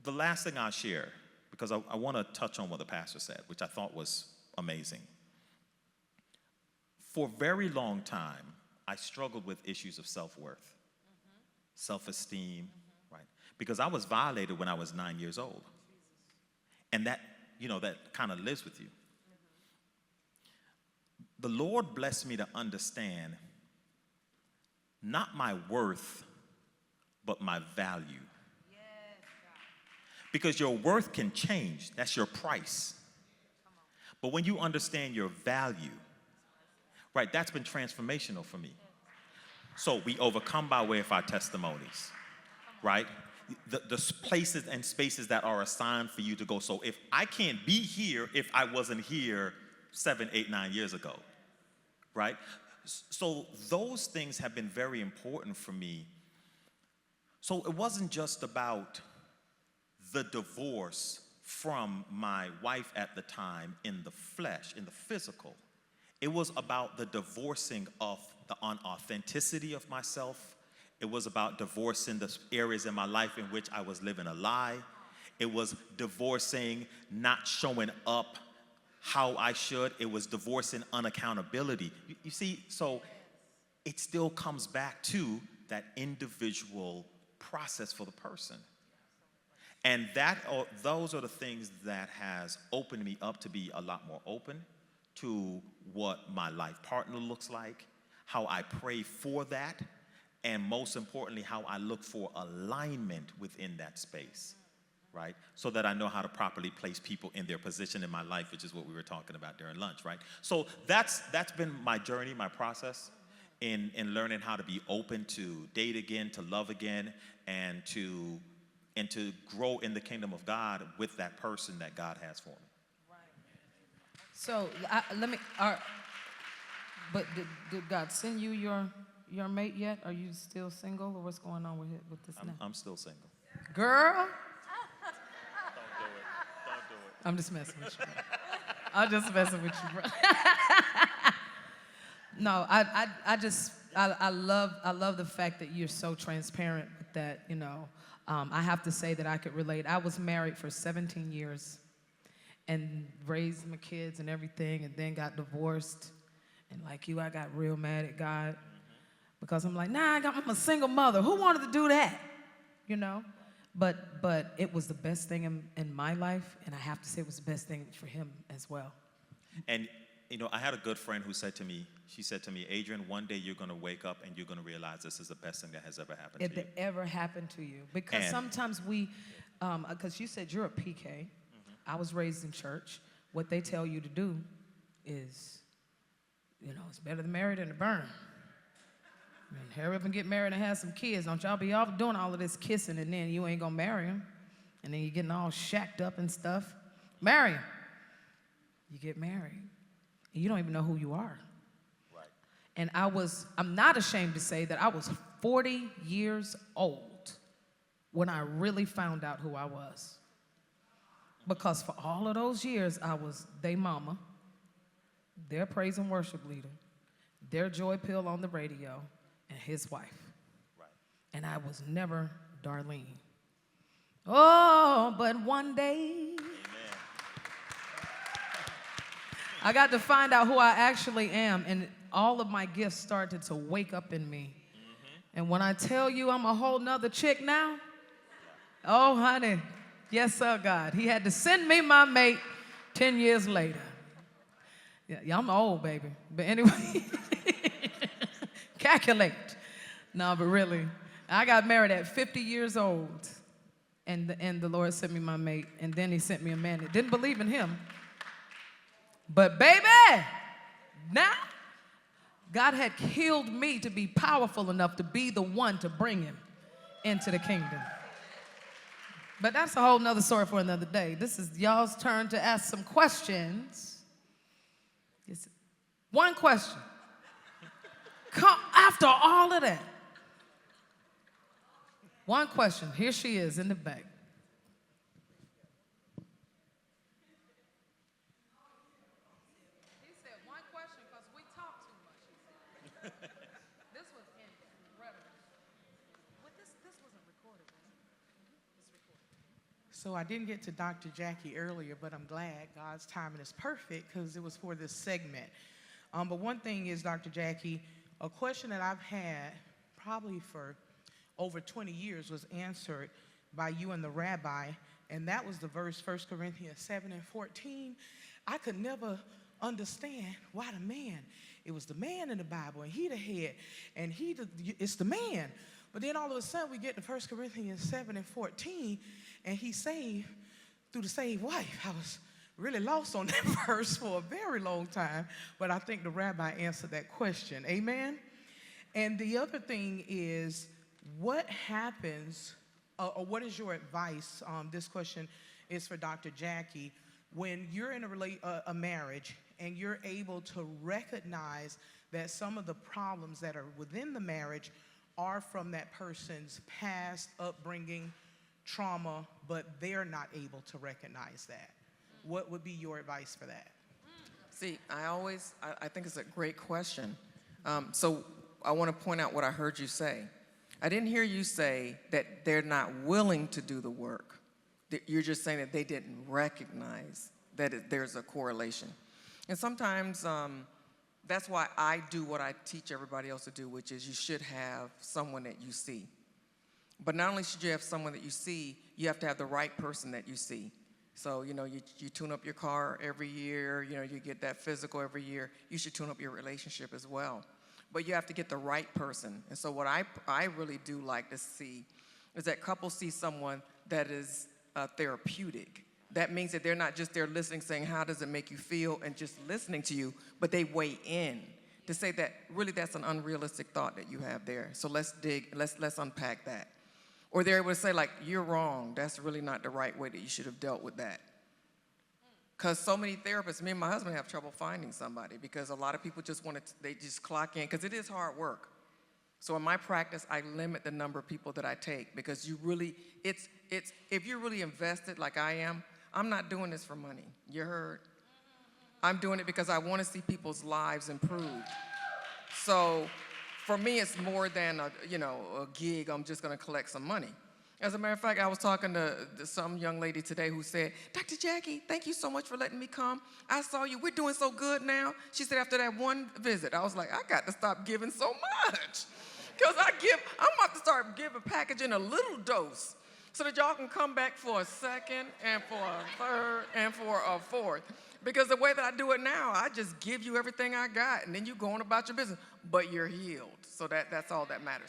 D: the last thing I'll share, because I want to touch on what the pastor said, which I thought was amazing. For a very long time, I struggled with issues of self-worth, self-esteem, right? Because I was violated when I was 9 years old. And that, that kind of lives with you. The Lord blessed me to understand not my worth, but my value. Because your worth can change. That's your price. But when you understand your value, right, that's been transformational for me. So we overcome by way of our testimonies, right? The places and spaces that are assigned for you to go. So if I can't be here if I wasn't here 7, 8, 9 years ago, right? So those things have been very important for me. So it wasn't just about the divorce from my wife at the time in the flesh, in the physical. It was about the divorcing of the unauthenticity of myself. It was about divorcing the areas in my life in which I was living a lie. It was divorcing not showing up how I should. It was divorcing unaccountability. You see, so it still comes back to that individual process for the person. And those are the things that has opened me up to be a lot more open to what my life partner looks like, how I pray for that, and most importantly, how I look for alignment within that space, right? So that I know how to properly place people in their position in my life, which is what we were talking about during lunch, right? So that's been my journey, my process in learning how to be open to date again, to love again, and to grow in the kingdom of God with that person that God has for me.
C: So but did God send you your mate yet? Are you still single, or what's going on with this now?
D: I'm still single.
C: Girl,
D: Don't do it.
C: I'm just messing with you, bro. I'm just messing with you, bro. No, I love the fact that you're so transparent with that. I have to say that I could relate. I was married for 17 years and raised my kids and everything, and then got divorced. And like you, I got real mad at God because I'm like, I'm a single mother. Who wanted to do that? But it was the best thing in my life, and I have to say it was the best thing for him as well.
D: And I had a good friend who said to me, Adrian, one day you're going to wake up and you're going to realize this is the best thing that has ever happened to you.
C: It ever happened to you. Because sometimes because you said you're a PK. I was raised in church. What they tell you to do is, it's better to marry than to burn. Hurry up and get married and have some kids. Don't y'all be off doing all of this kissing, and then you ain't going to marry him. And then you're getting all shacked up and stuff. Marry him. You get married. And you don't even know who you are.
D: Right.
C: And I'm not ashamed to say that I was 40 years old when I really found out who I was. Because for all of those years, I was their mama, their praise and worship leader, their joy pill on the radio, and his wife.
D: Right.
C: And I was never Darlene. Oh, but one day,
D: Amen.
C: I got to find out who I actually am, and all of my gifts started to wake up in me. And when I tell you I'm a whole nother chick now, oh, honey, yes, sir, God. He had to send me my mate 10 years later. Yeah, I'm old, baby. But anyway, calculate. No, but really, I got married at 50 years old, and the Lord sent me my mate, and then he sent me a man that didn't believe in him. But baby, now, God had healed me to be powerful enough to be the one to bring him into the kingdom. But that's a whole nother story for another day. This is y'all's turn to ask some questions. One question. Come after all of that. One question. Here she is in the back. He said one question because we talk too much. This was incredible. This wasn't recorded, right?
H: So I didn't get to Dr. Jacquie earlier, but I'm glad God's timing is perfect because it was for this segment. But one thing is, Dr. Jacquie, a question that I've had probably for over 20 years was answered by you and the rabbi, and that was the verse 1 Corinthians 7:14. I could never understand why the man, it was the man in the Bible, and he the head, and it's the man. But then all of a sudden we get to 1 Corinthians 7:14, and he's saved through the saved wife. I was really lost on that verse for a very long time, but I think the rabbi answered that question. Amen? And the other thing is, what happens, or what is your advice? This question is for Dr. Jacquie. When you're in a marriage and you're able to recognize that some of the problems that are within the marriage are from that person's past upbringing, trauma, but they're not able to recognize that. What would be your advice for that?
E: See, I think it's a great question. So I want to point out what I heard you say. I didn't hear you say that they're not willing to do the work. You're just saying that they didn't recognize that there's a correlation. And sometimes that's why I do what I teach everybody else to do, which is you should have someone that you see. But not only should you have someone that you see, you have to have the right person that you see. So, you tune up your car every year, you get that physical every year. You should tune up your relationship as well. But you have to get the right person. And so what I really do like to see is that couples see someone that is therapeutic. That means that they're not just there listening, saying, how does it make you feel, and just listening to you, but they weigh in to say that really that's an unrealistic thought that you have there. So let's unpack that. Or they're able to say, like, you're wrong. That's really not the right way that you should have dealt with that. Because so many therapists, me and my husband have trouble finding somebody because a lot of people they just clock in, because it is hard work. So in my practice, I limit the number of people that I take because if you're really invested like I am, I'm not doing this for money. You heard? I'm doing it because I want to see people's lives improve. So for me, it's more than a gig. I'm just going to collect some money. As a matter of fact, I was talking to some young lady today who said, Dr. Jacquie, thank you so much for letting me come. I saw you. We're doing so good now. She said after that one visit, I was like, I got to stop giving so much. Because I'm about to start packaging a little dose so that y'all can come back for a second and for a third and for a fourth. Because the way that I do it now, I just give you everything I got, and then you go on about your business. But you're healed, so that's all that matters.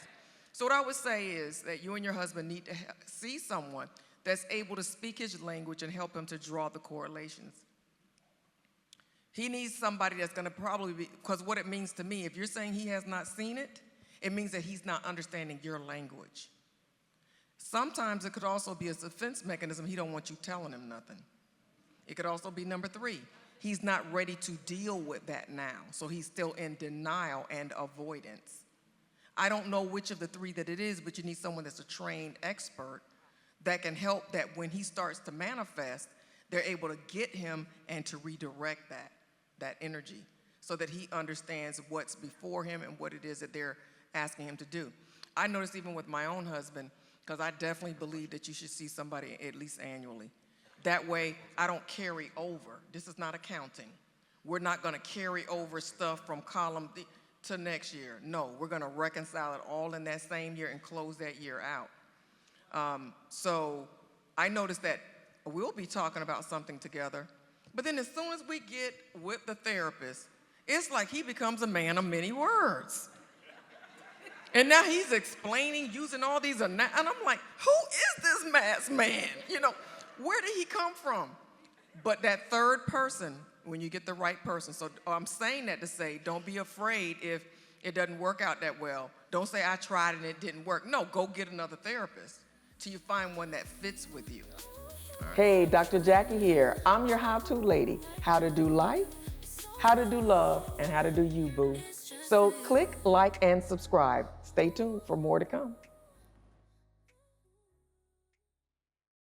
E: So what I would say is that you and your husband need to see someone that's able to speak his language and help him to draw the correlations. He needs somebody that's going to probably be, because what it means to me, if you're saying he has not seen it, it means that he's not understanding your language. Sometimes it could also be a defense mechanism. He don't want you telling him nothing. It could also be number 3. He's not ready to deal with that now, so he's still in denial and avoidance. I don't know which of the 3 that it is, but you need someone that's a trained expert that can help that when he starts to manifest, they're able to get him and to redirect that energy so that he understands what's before him and what it is that they're asking him to do. I noticed even with my own husband, because I definitely believe that you should see somebody at least annually. That way, I don't carry over. This is not accounting. We're not going to carry over stuff from column to next year. No, we're going to reconcile it all in that same year and close that year out. So I noticed that we'll be talking about something together, but then as soon as we get with the therapist, it's like he becomes a man of many words. And now he's explaining, using all these, and I'm like, who is this masked man? You know, where did he come from? But that third person, when you get the right person, so I'm saying that to say, don't be afraid if it doesn't work out that well. Don't say, I tried and it didn't work. No, go get another therapist till you find one that fits with you. Right.
I: Hey, Dr. Jacquie here. I'm your how-to lady. How to do life, how to do love, and how to do you, boo. So click, like, and subscribe. Stay tuned for more to come.